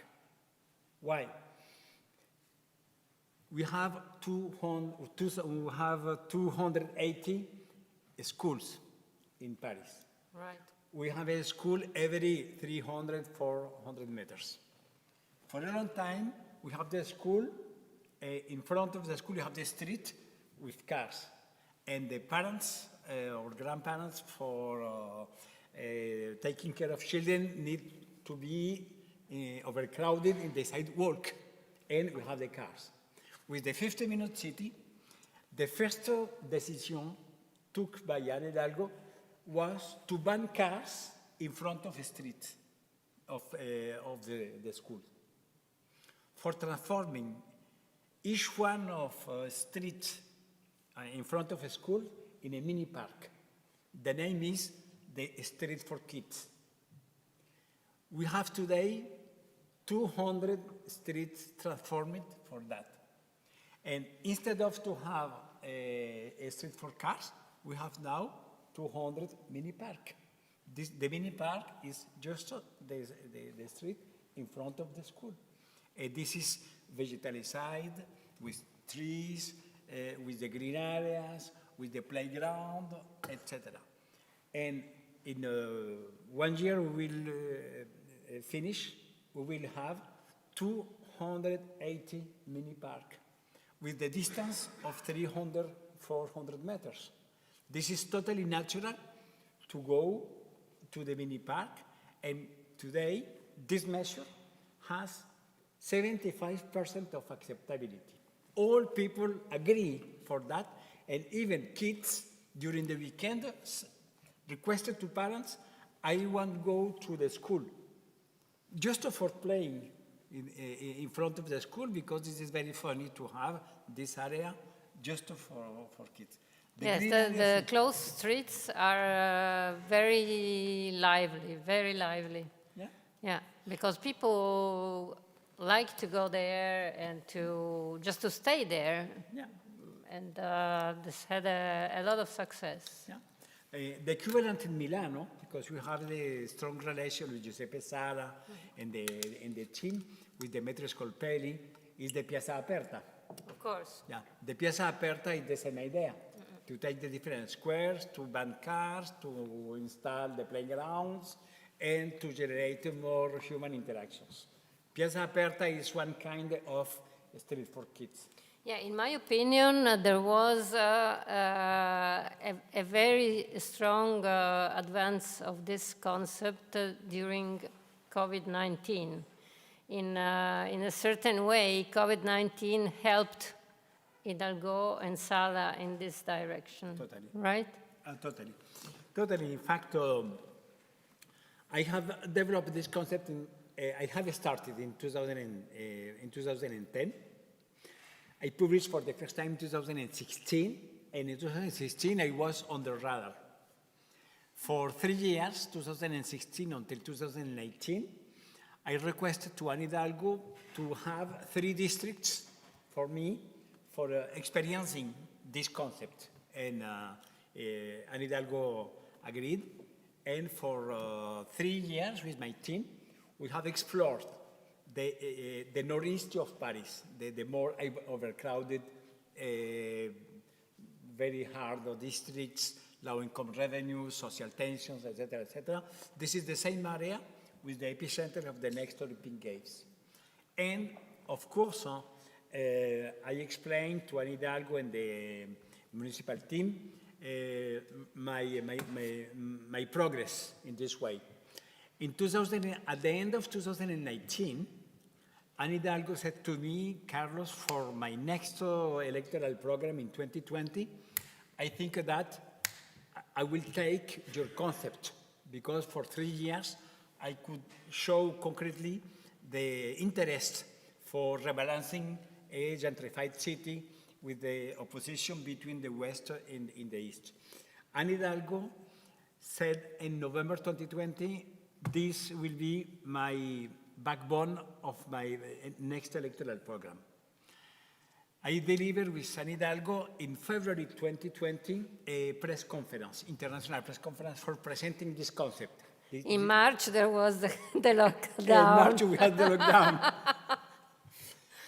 Why? We have 280 schools in Paris. Right. We have a school every 300, 400 meters. For a long time, we have the school, in front of the school you have the street with cars. And the parents or grandparents for taking care of children need to be overcrowded in the sidewalk, and we have the cars. With the 50-minute city, the first decision took by Anne Hidalgo was to ban cars in front of the street of the school. For transforming each one of streets in front of a school in a mini park. The name is the Street for Kids. We have today 200 streets transformed for that. And instead of to have a street for cars, we have now 200 mini park. The mini park is just the street in front of the school. This is vegetalized with trees, with the green areas, with the playground, etc. And in 1 year we will finish, we will have 280 mini park with the distance of 300, 400 meters. This is totally natural to go to the mini park, and today this measure has 75% of acceptability. All people agree for that, and even kids during the weekend requested to parents, I want to go to the school, just for playing in front of the school, because this is very funny to have this area just for kids. Yes, the closed streets are very lively, very lively. Yeah? Yeah, because people like to go there and just to stay there. Yeah. And this had a lot of success. Yeah. The equivalent in Milano, because we have the strong relation with Giuseppe Sala and the team with Demetrio Scolpelli, is the Piazza Aperta. Of course. Yeah, the Piazza Aperta is the same idea, to take the different squares, to ban cars, to install the playgrounds, and to generate more human interactions. Piazza Aperta is one kind of street for kids. Yeah, in my opinion, there was a very strong advance of this concept during COVID-19. In a certain way, COVID-19 helped Hidalgo and Sala in this direction. Totally. Right? Totally. Totally. In fact, I have developed this concept. I have started in 2010. I published for the first time in 2016, and in 2016 I was on the radar. For 3 years, 2016 until 2018, I requested to Anne Hidalgo to have 3 districts for me for experiencing this concept. And Anne Hidalgo agreed. And for 3 years with my team, we have explored the northeast of Paris, the more overcrowded, very hard districts, low income revenues, social tensions, etc., etc. This is the same area with the epicenter of the next Olympic Games. And of course, I explained to Anne Hidalgo and the municipal team my progress in this way. At the end of 2019, Anne Hidalgo said to me, Carlos, for my next electoral program in 2020, I think that I will take your concept, because for 3 years I could show concretely the interest for rebalancing a gentrified city with the opposition between the West and in the East. Anne Hidalgo said in November 2020, this will be my backbone of my next electoral program. I delivered with Anne Hidalgo in February 2020 a press conference, international press conference for presenting this concept. In March, there was the lockdown. In March, we had the lockdown.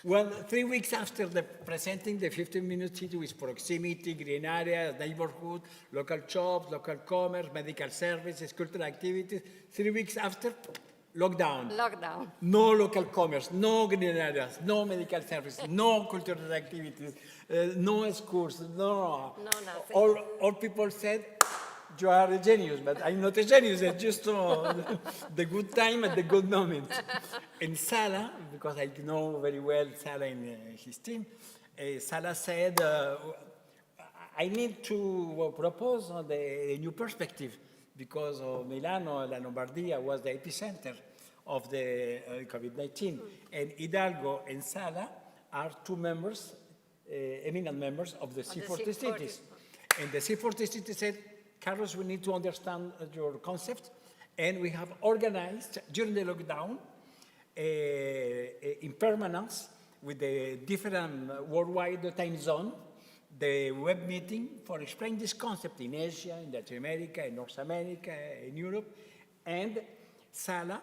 Well, 3 weeks after presenting the 15-minute city with proximity, green areas, neighborhood, local jobs, local commerce, medical services, cultural activities, 3 weeks after, lockdown. Lockdown. No local commerce, no green areas, no medical services, no cultural activities, no schools, no nothing. All people said, you are a genius, but I'm not a genius, it's just the good time at the good moment. And Sala, because I know very well Sala and his team, Sala said, I need to propose a new perspective, because Milano, La Lombardia was the epicenter of the COVID-19. And Hidalgo and Sala are 2 members, eminent members of the C40 cities. And the C40 cities said, Carlos, we need to understand your concept. And we have organized during the lockdown in permanence with the different worldwide time zone, the web meeting for explaining this concept in Asia, in Latin America, in North America, in Europe. And Sala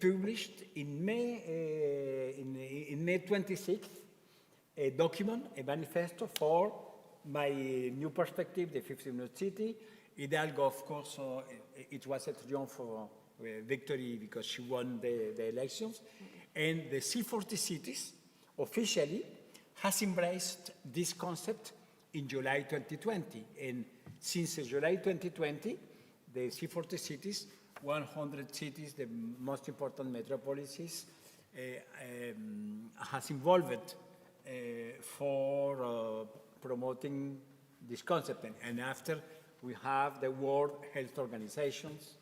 published in May 26th a document, a manifesto for my new perspective, the 15-minute city. Hidalgo, of course, it was a triumph victory because she won the elections. And the C40 cities officially has embraced this concept in July 2020. And since July 2020, the C40 cities, 100 cities, the most important metropolises, has involved for promoting this concept. And after, we have the World Health Organizations,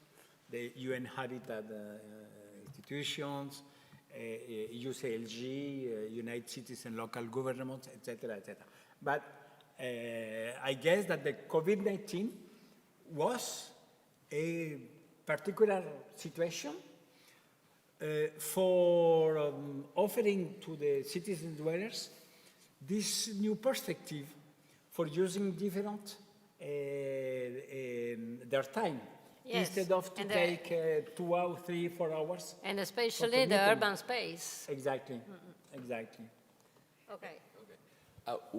the UN Habitat institutions, UCLG, United Cities and Local Governments, etc., etc. But I guess that the COVID-19 was a particular situation for offering to the citizen dwellers this new perspective for using different their time. Yes, Instead of to take 2 hours, 3, 4 hours. And especially the urban space. Exactly, exactly. Okay.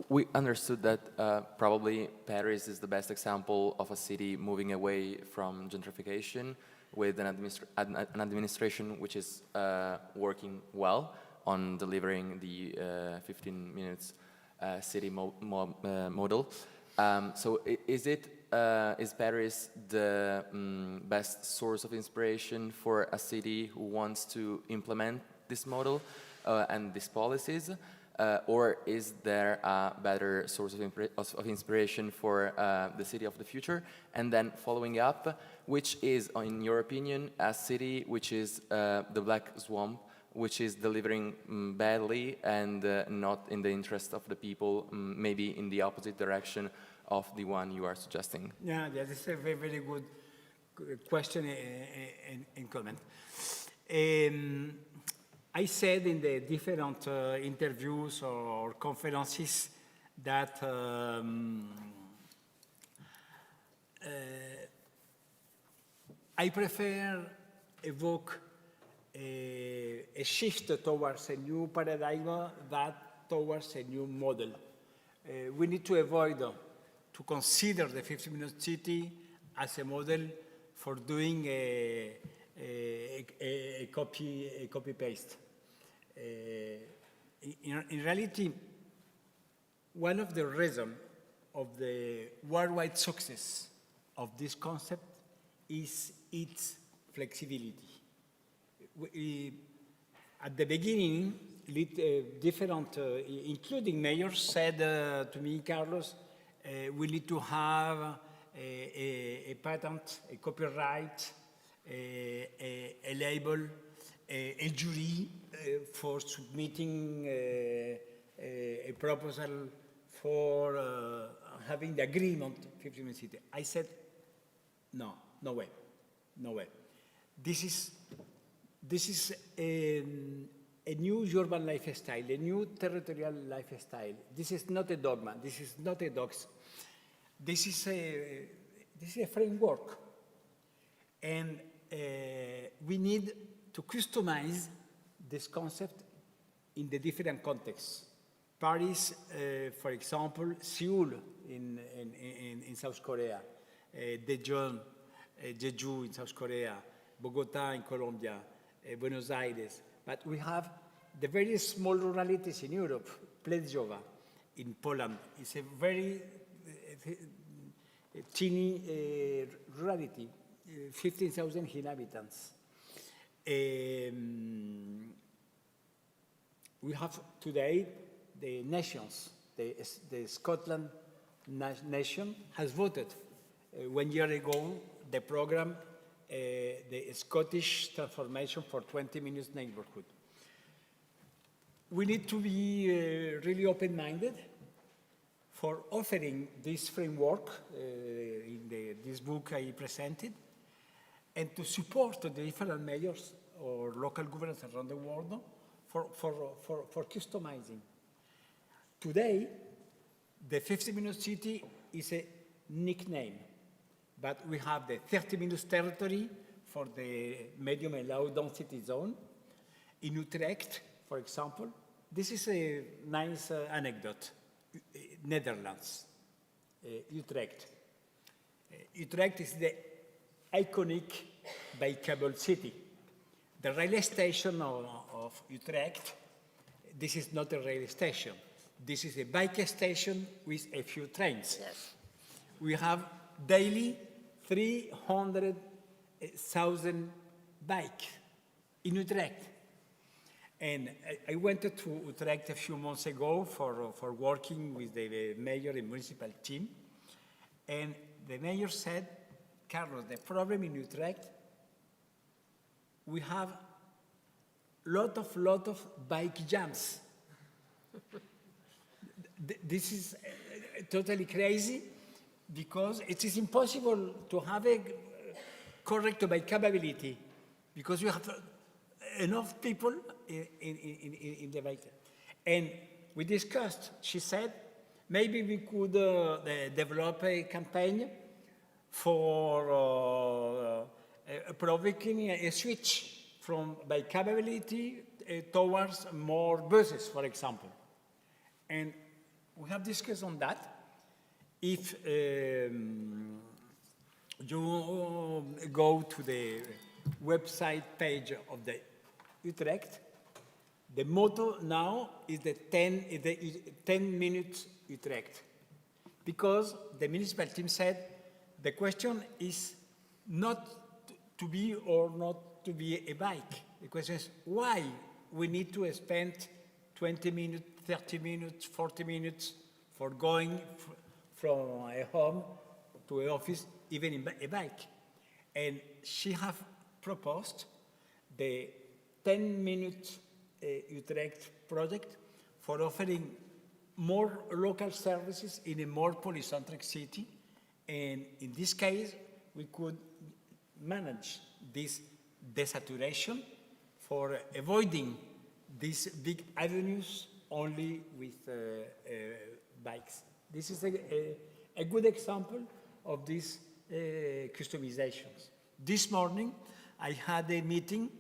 We understood that probably Paris is the best example of a city moving away from gentrification with an administration which is working well on delivering the 15 minutes city model. So is Paris the best source of inspiration for a city who wants to implement this model and these policies? Or is there a better source of inspiration for the city of the future? And then following up, which is, in your opinion, a city which is the black swamp, which is delivering badly and not in the interest of the people, maybe in the opposite direction of the one you are suggesting? Yeah, this is a very, very good question and comment. I said in the different interviews or conferences that I prefer evoke a shift towards a new paradigm than towards a new model. We need to avoid to consider the 15-minute city as a model for doing a copy-paste. In reality, one of the reasons of the worldwide success of this concept is its flexibility. At the beginning, different, including mayors, said to me, Carlos, we need to have a patent, a copyright, a label, a jury for submitting a proposal for having the agreement 15-minute city. I said, no way. This is a new urban lifestyle, a new territorial lifestyle. This is not a dogma. This is not a dox. This is a framework, and we need to customize this concept in the different contexts. Paris, for example, Seoul in South Korea, Daejeon, Jeju in South Korea, Bogota in Colombia, Buenos Aires. But we have the very small ruralities in Europe, Plecjowa in Poland. It's a very teeny rurality, 15,000 inhabitants. We have today the nations, the Scotland nation has voted 1 year ago the program, the Scottish Transformation for 20 Minutes Neighborhood. We need to be really open-minded for offering this framework in this book I presented, and to support the different mayors or local governments around the world for customizing. Today, the 50-minute city is a nickname, but we have the 30 minutes territory for the medium and low density zone. In Utrecht, for example, this is a nice anecdote. Netherlands, Utrecht. Utrecht is the iconic bikeable city. The railway station of Utrecht, this is not a railway station. This is a bike station with a few trains. Yes. We have daily 300,000 bikes in Utrecht. And I went to Utrecht a few months ago for working with the mayor and municipal team. And the mayor said, Carlos, the problem in Utrecht we have lot of bike jams. This is totally crazy because it is impossible to have a correct bikeability because you have enough people in the bike. And we discussed, she said, maybe we could develop a campaign for provoking a switch from bikeability towards more buses, for example. And we have discussed on that. If you go to the website page of the Utrecht, the motto now is the 10 minutes Utrecht. Because the municipal team said the question is not to be or not to be a bike. The question is why we need to spend 20 minutes, 30 minutes, 40 minutes for going from a home to an office, even in a bike. And she have proposed the 10-minute Utrecht project for offering more local services in a more polycentric city. And in this case, we could manage this desaturation for avoiding these big avenues only with bikes. This is a good example of these customizations. This morning, I had a meeting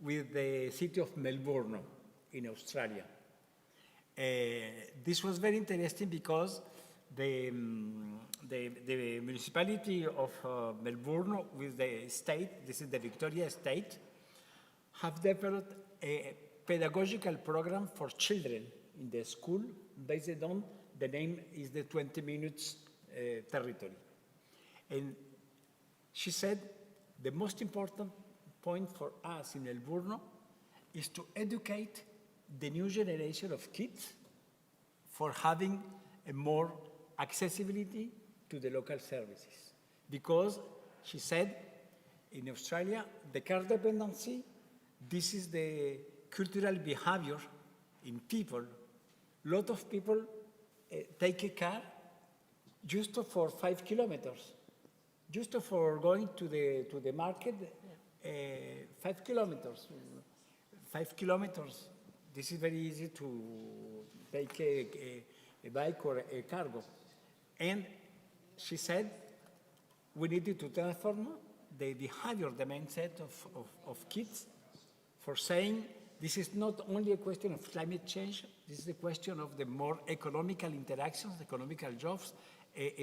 with the city of Melbourne in Australia. This was very interesting because the municipality of Melbourne with the state, this is the Victoria state, have developed a pedagogical program for children in the school based on the name is the 20 minutes territory. And she said the most important point for us in Melbourne is to educate the new generation of kids for having a more accessibility to the local services. Because she said in Australia, the car dependency, this is the cultural behavior in people. A lot of people take a car just for 5 kilometers, just for going to the market, 5 kilometers. 5 kilometers, this is very easy to take a bike or a cargo. And she said we needed to transform the behavior, the mindset of kids for saying this is not only a question of climate change, this is a question of the more economical interactions, economical jobs,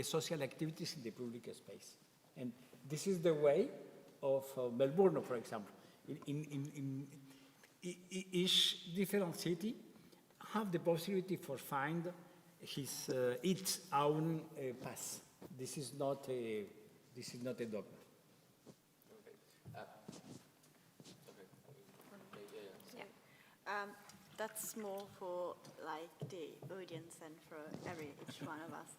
social activities in the public space. And this is the way of Melbourne, for example. In each different city have the possibility for find its own path. This is not a dogma. That's more for like the audience and for each one of us.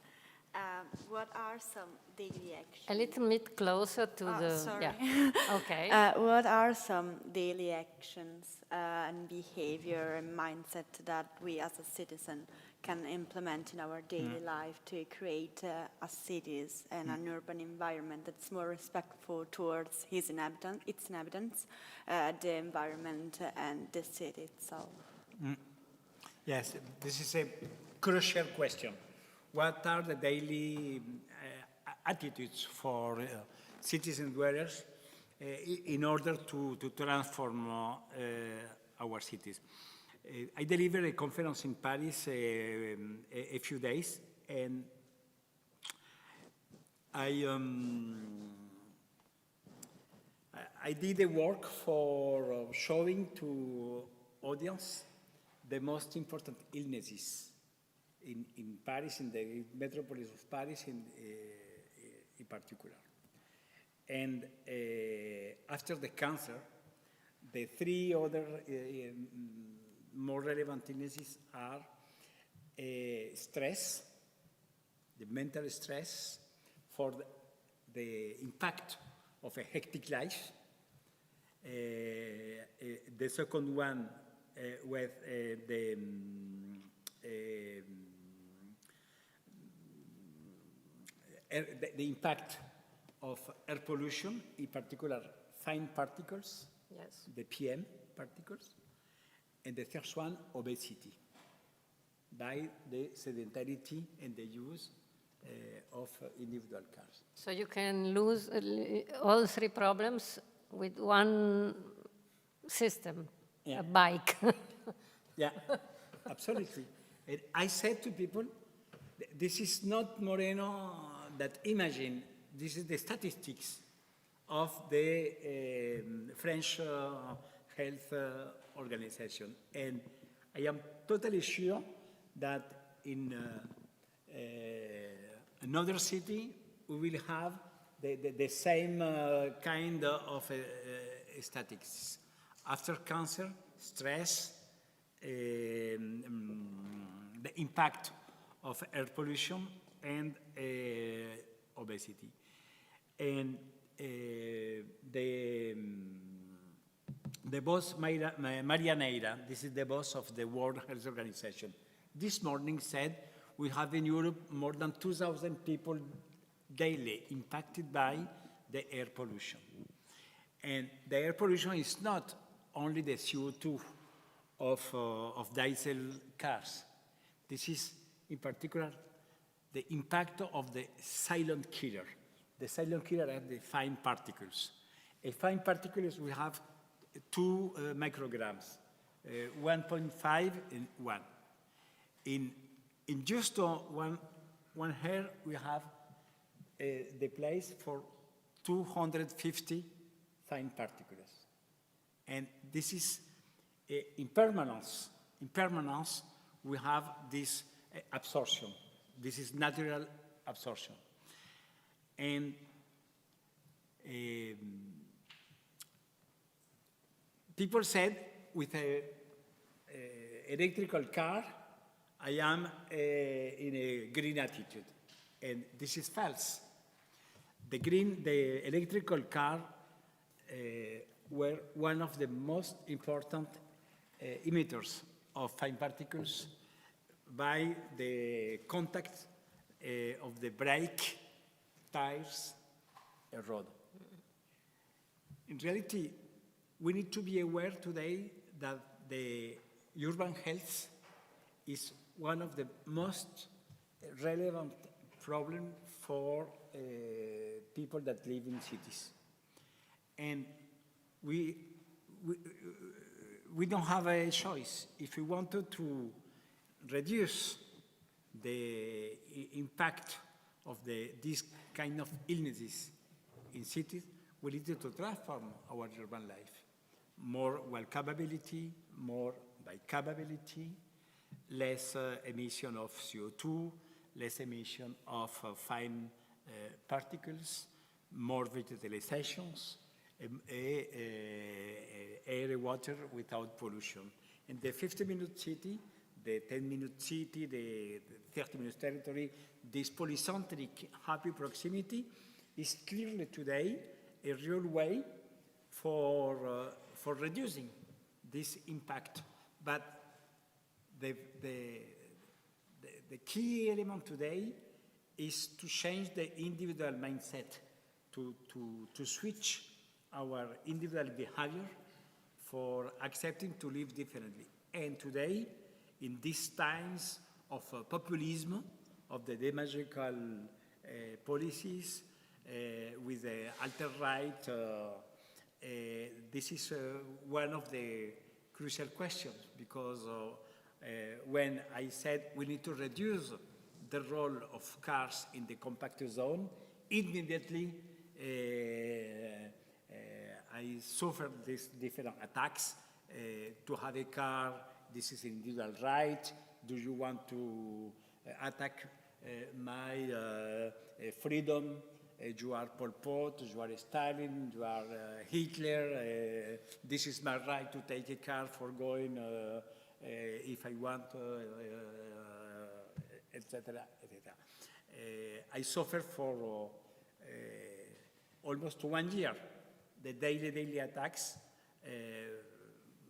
What are some daily actions? A little bit closer to the... Sorry. Yeah. Okay. What are some daily actions and behavior and mindset that we as a citizen can implement in our daily life to create a cities and an urban environment that's more respectful towards its inhabitants, the environment and the city itself? Yes, this is a crucial question. What are the daily attitudes for citizen dwellers in order to transform our cities? I delivered a conference in Paris a few days, and I did a work for showing to audience the most important illnesses in Paris, in the metropolis of Paris in particular. And after the cancer, the three other more relevant illnesses are stress, the mental stress for the impact of a hectic life, The second one with the impact of air pollution, in particular fine particles, Yes. the PM particles, and the third one, obesity, by the sedentarity and the use of individual cars. So you can lose all three problems with one system, Yeah. a bike. Yeah, absolutely. And I said to people, this is not Moreno that imagine, this is the statistics of the French health organization. And I am totally sure that in another city, we will have the same kind of statistics. After cancer, stress, the impact of air pollution, and obesity. And the boss, Maria Neira, this is the boss of the World Health Organization, this morning said we have in Europe more than 2,000 people daily impacted by the air pollution. And the air pollution is not only the CO2 of diesel cars. This is, in particular, the impact of the silent killer. The silent killer are the fine particles. A fine particles, we have 2 micrograms, 1.5 and 1. In just one hair, we have the place for 250 fine particles. And this is in permanence. In permanence, we have this absorption. This is natural absorption. And people said with an electrical car, I am in a green attitude. And this is false. The electrical car were one of the most important emitters of fine particles by the contact of the brake, tires, and road. In reality, we need to be aware today that the urban health is one of the most relevant problems for people that live in cities. And we don't have a choice. If we wanted to reduce the impact of this kind of illnesses in cities, we need to transform our urban life. More well-capability, more bike-capability, less emission of CO2, less emission of fine particles, more visualizations, air and water without pollution. In the 50-minute city, the 10-minute city, the 30-minute territory, this polycentric happy proximity is clearly today a real way for reducing this impact. But the key element today is to change the individual mindset, to switch our individual behavior for accepting to live differently. And today, in these times of populism, of the demagogical policies, with the alt-right, this is one of the crucial questions, because when I said we need to reduce the role of cars in the compact zone, immediately I suffered these different attacks. To have a car, this is individual right. Do you want to attack my freedom? You are Pol Pot, you are Stalin, you are Hitler. This is my right to take a car for going if I want, etc., etc. I suffered for almost 1 year the daily attacks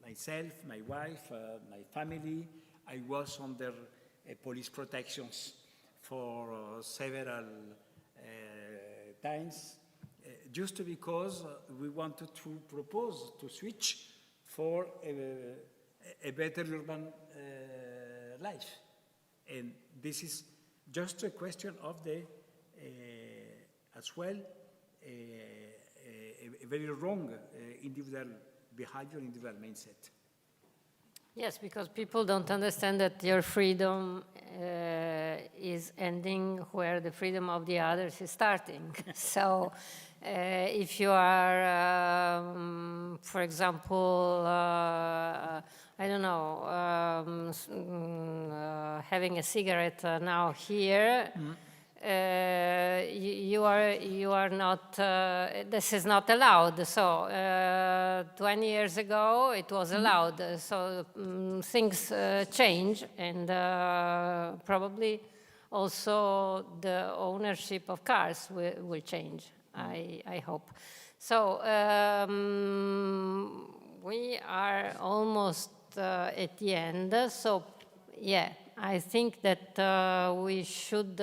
myself, my wife, my family, I was under police protections for several times, just because we wanted to propose to switch for a better urban life. And this is just a question of the, as well, a very wrong individual behavior, individual mindset. Yes, because people don't understand that your freedom is ending where the freedom of the others is starting. So if you are, for example, I don't know, having a cigarette now here, you are not, this is not allowed. So 20 years ago it was allowed. So things change, and probably also the ownership of cars will change, I hope. So we are almost at the end. So yeah, I think that we should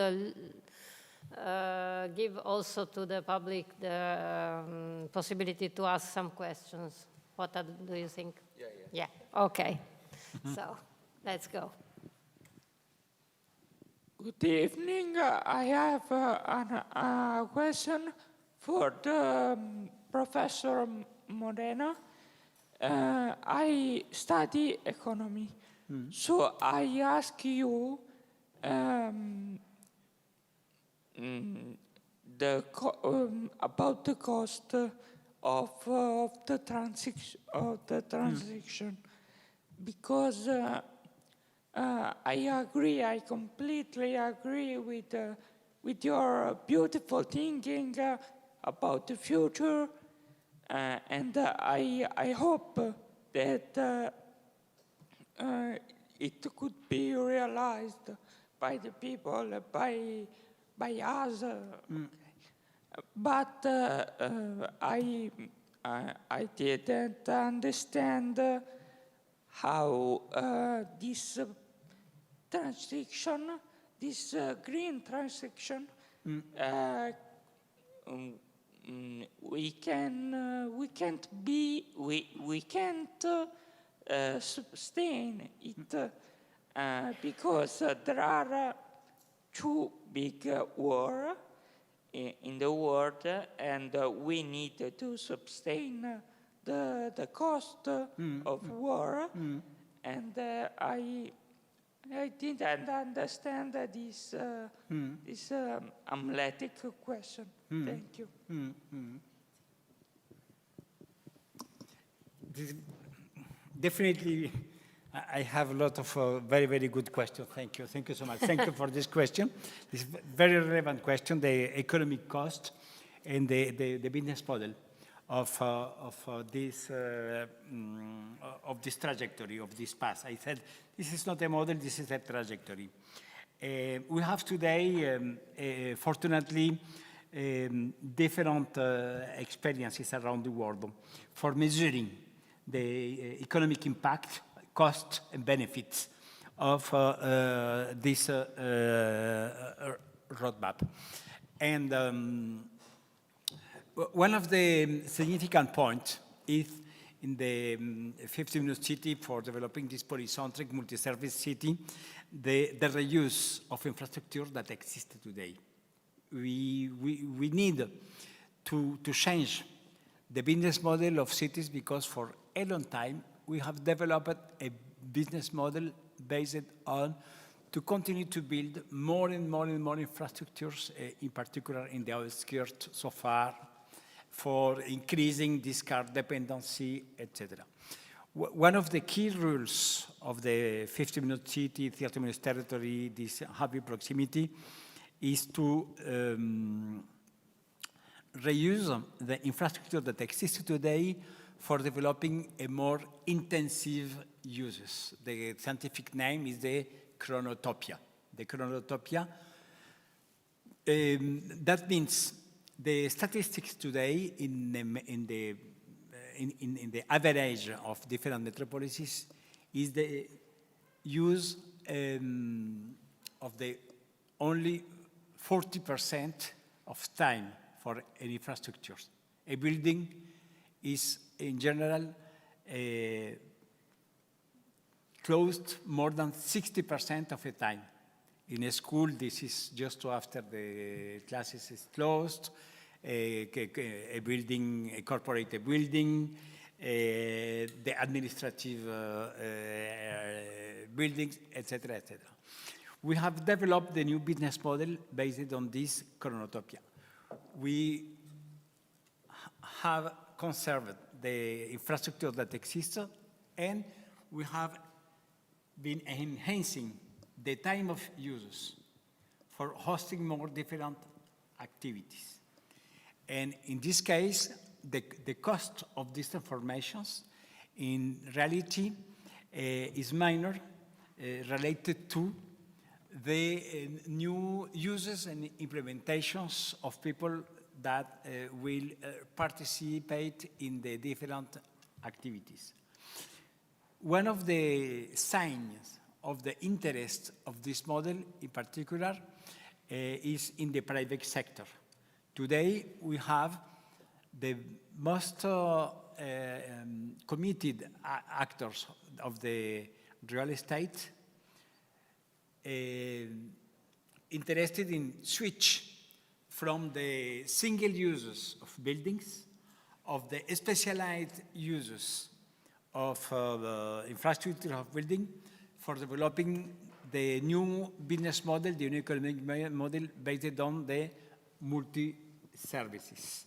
give also to the public the possibility to ask some questions. What do you think? Yeah. Okay. So let's go. Good evening. I have a question for the Professor Moreno. I study economy, so I ask you about the cost of the transition, because I completely agree with your beautiful thinking about the future, and I hope that it could be realized by the people, by us. But I didn't understand how this transition, this green transition, we can't sustain it because there are too big war in the world, and we need to sustain the cost of war, and I didn't understand this athletic question. Thank you. Definitely, I have a lot of very, very good questions. Thank you. Thank you so much. Thank you for this question. This very relevant question, the economic cost and the business model of this trajectory, of this path. I said, this is not a model, this is a trajectory. We have today, fortunately, different experiences around the world for measuring the economic impact, cost and benefits of this roadmap. And one of the significant points is in the 15-minute city for developing this polycentric multi-service city, the reuse of infrastructure that exists today. We need to change the business model of cities, because for a long time we have developed a business model based on to continue to build more and more and more infrastructures, in particular in the outskirts so far, for increasing this car dependency, etc. One of the key rules of the 50-minute city, 30-minute territory, this happy proximity, is to reuse the infrastructure that exists today for developing a more intensive uses. The scientific name is the chronotopia. The chronotopia. That means the statistics today in the in the average of different metropolises is the use of the only 40% of time for any infrastructures. A building is, in general, closed more than 60% of the time. In a school, this is just after the classes is closed, a building, a corporate building, the administrative buildings, etc., etc. We have developed the new business model based on this chronotopia. We have conserved the infrastructure that existed, and we have been enhancing the time of users for hosting more different activities. And in this case, the cost of these transformations in reality is minor, related to the new uses and implementations of people that will participate in the different activities. One of the signs of the interest of this model in particular is in the private sector. Today, we have the most committed actors of the real estate interested in switch from the single uses of buildings, of the specialized uses of infrastructure of building, for developing the new business model, the new economic model based on the multi-services.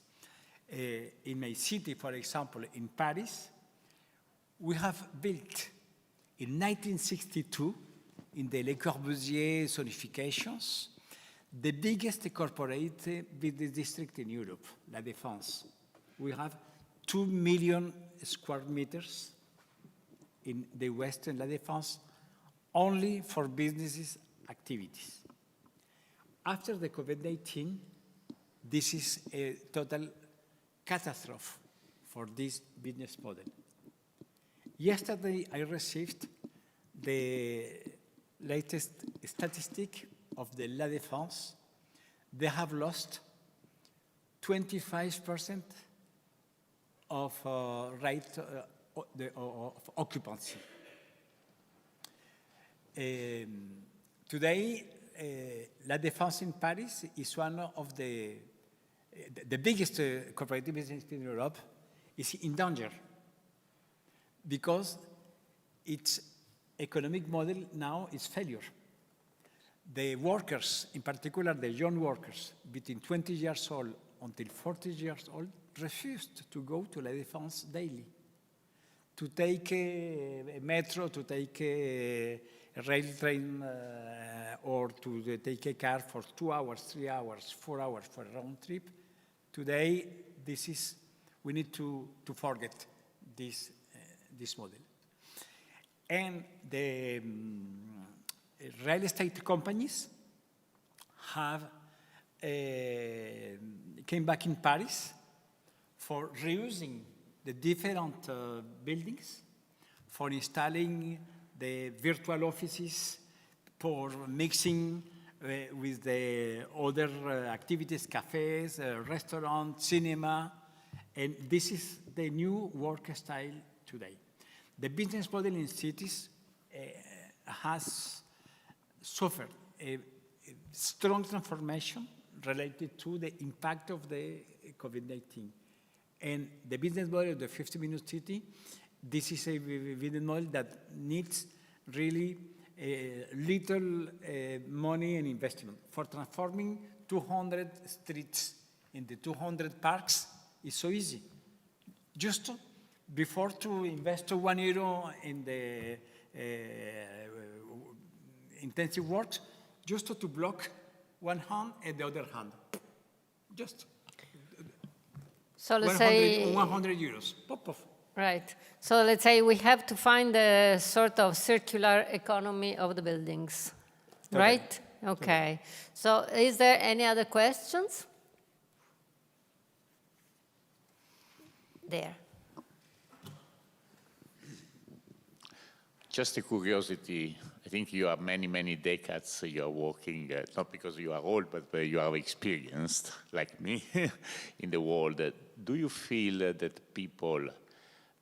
In my city, for example, in Paris, we have built in 1962, in the Le Corbusier zonifications, the biggest corporate business district in Europe, La Défense. We have 2 million square meters in the western La Défense, only for businesses activities. After the COVID-19, this is a total catastrophe for this business model. Yesterday, I received the latest statistic of the La Défense. They have lost 25% of rate of occupancy. Today, La Défense in Paris is one of the biggest cooperative business in Europe, is in danger because its economic model now is failure. The workers, in particular the young workers, between 20 years old until 40 years old, refused to go to La Défense daily, to take a metro, to take a rail train, or to take a car for 2 hours, 3 hours, 4 hours for a round trip. Today, we need to forget this model. And the real estate companies came back in Paris for reusing the different buildings, for installing the virtual offices, for mixing with the other activities, cafes, restaurants, cinema, and this is the new work style today. The business model in cities has suffered a strong transformation related to the impact of the COVID-19. And the business model of the 50-minute city, this is a business model that needs really little money and investment. For transforming 200 streets into 200 parks is so easy. Just before to invest €1 in the intensive works, just to block one hand and the other hand. Just. So let's say 100 euros. Pop, pop. Right. So let's say we have to find a sort of circular economy of the buildings, okay. Right? Okay. So is there any other questions? There. Just a curiosity, I think you are many decades you are working, not because you are old, but you are experienced, like me, in the world. Do you feel that people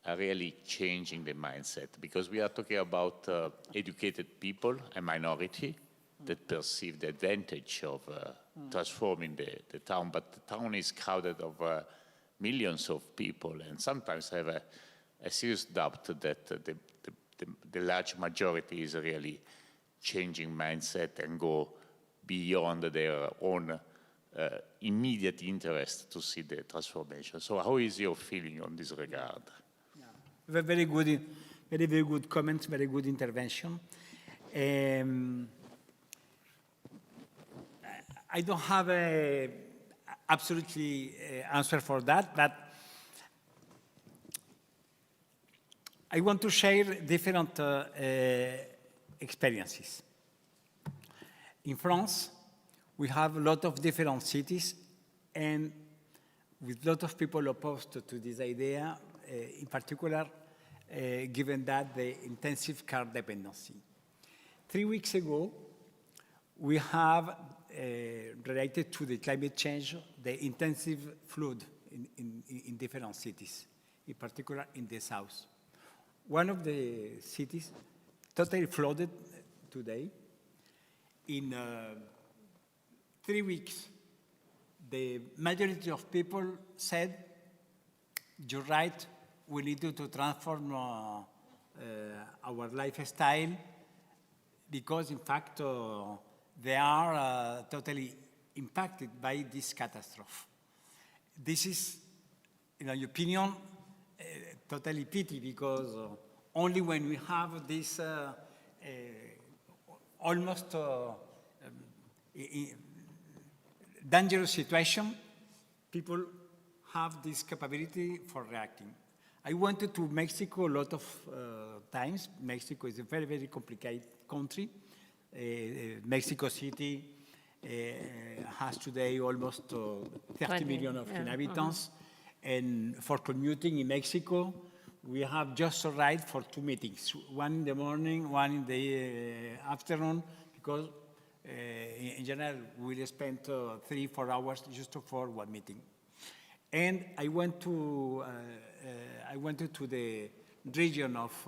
are really changing the mindset? Because we are talking about educated people, a minority, that perceive the advantage of transforming the town, but the town is crowded of millions of people, and sometimes I have a serious doubt that the large majority is really changing mindset and go beyond their own immediate interest to see the transformation. So how is your feeling on this regard? Yeah. Very good comments, very good intervention. I don't have a absolutely answer for that, but I want to share different experiences. In France, we have a lot of different cities, and with a lot of people opposed to this idea, in particular, given that the intensive car dependency. 3 weeks ago, we have, related to the climate change, the intensive flood in different cities, in particular in the south. One of the cities totally flooded today. In 3 weeks, the majority of people said, you're right, we need to transform our lifestyle, because in fact, they are totally impacted by this catastrophe. This is, in my opinion, totally pity, because only when we have this almost dangerous situation, people have this capability for reacting. I went to Mexico a lot of times. Mexico is a very complicated country. Mexico City has today almost 30 million of inhabitants. And for commuting in Mexico, we have just arrived for 2 meetings, one in the morning, one in the afternoon, because in general, we spent 3-4 hours just for one meeting. And I went to the region of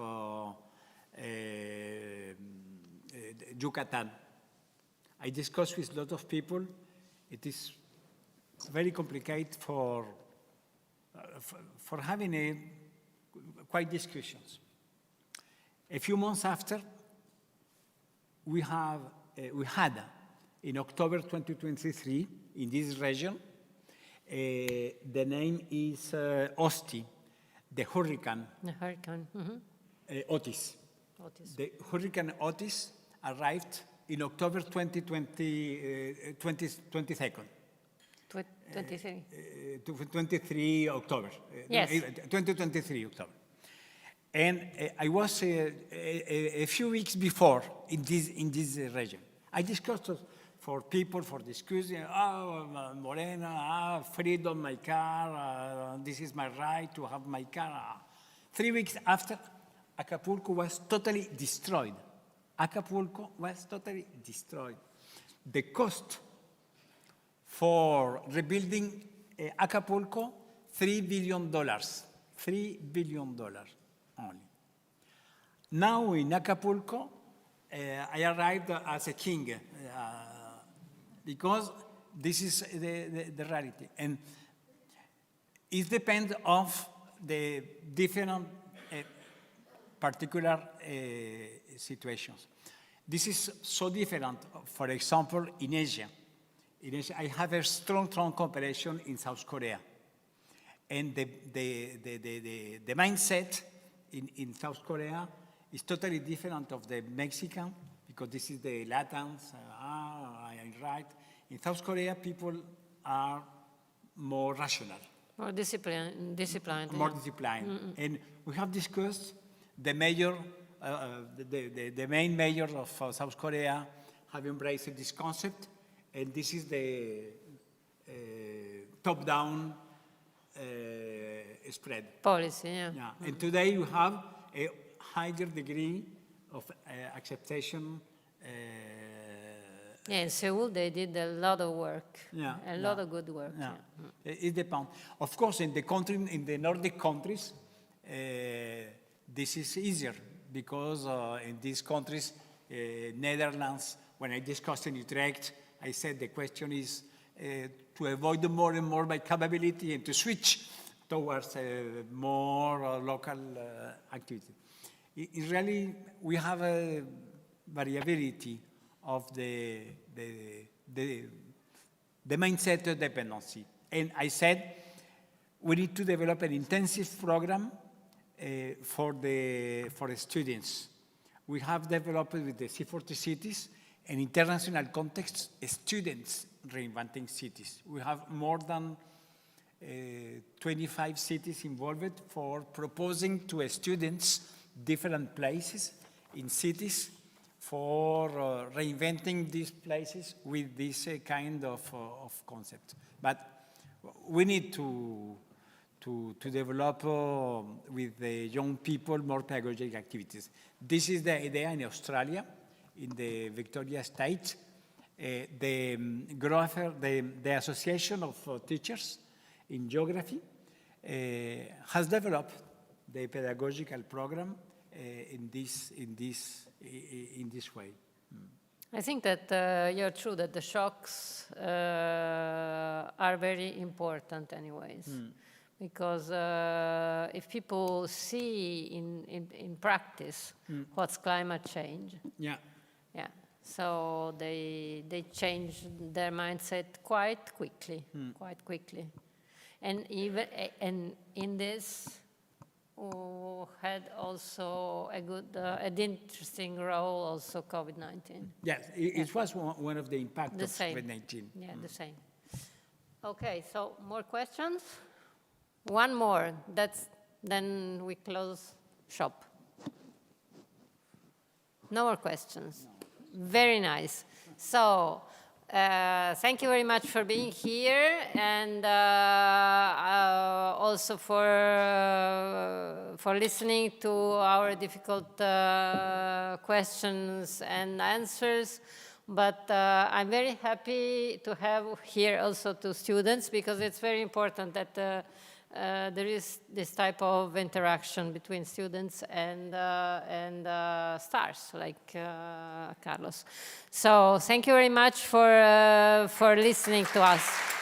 Yucatan. I discussed with a lot of people. It is very complicated for having quite discussions. A few months after, we had in October 2023 in this region, the name is Osti, the hurricane. The hurricane. Otis. The hurricane Otis arrived in October 2022. 23 October. Yes. 2023 October. And I was a few weeks before in this region. I discussed for people, for discussing, Moreno, freedom, my car, this is my right to have my car. 3 weeks after, Acapulco was totally destroyed. Acapulco was totally destroyed. The cost for rebuilding Acapulco, $3 billion. $3 billion only. Now in Acapulco, I arrived as a king because this is the reality. And it depends on the different particular situations. This is so different, for example, in Asia. In Asia, I have a strong cooperation in South Korea. And the mindset in South Korea is totally different of the Mexican, because this is the Latins, I'm right. In South Korea, people are more rational. More disciplined. More disciplined. And we have discussed the mayor, the main mayor of South Korea have embraced this concept, and this is the top-down spread. Policy, yeah. And today we have a higher degree of acceptation. Yeah, in Seoul they did a lot of work, Yeah, a lot of good work. Yeah. Yeah. It depends. Of course, in the Nordic countries, this is easier because in these countries, Netherlands, when I discussed in Utrecht, I said the question is to avoid more and more my capability and to switch towards more local activity. In really, we have a variability of the mindset of dependency. And I said we need to develop an intensive program for the students. We have developed with the C40 cities an international context, students reinventing cities. We have more than 25 cities involved for proposing to students different places in cities for reinventing these places with this kind of concept. But we need to develop with the young people more pedagogic activities. This is the idea in Australia, in the Victoria State. The Association of Teachers in Geography has developed the pedagogical program in this way. I think that you're true that the shocks are very important anyways. Because if people see in practice what's climate change, yeah, so they change their mindset quite quickly, and even in this had also a good, an interesting role also COVID-19. Yes, it was one of the impacts of COVID-19. Yeah, the same. Okay, so more questions? One more, then we close shop. No more questions. Very nice. So, thank you very much for being here, and also for listening to our difficult questions and answers. But I'm very happy to have here also two students, because it's very important that there is this type of interaction between students and stars like Carlos. So thank you very much for listening to us.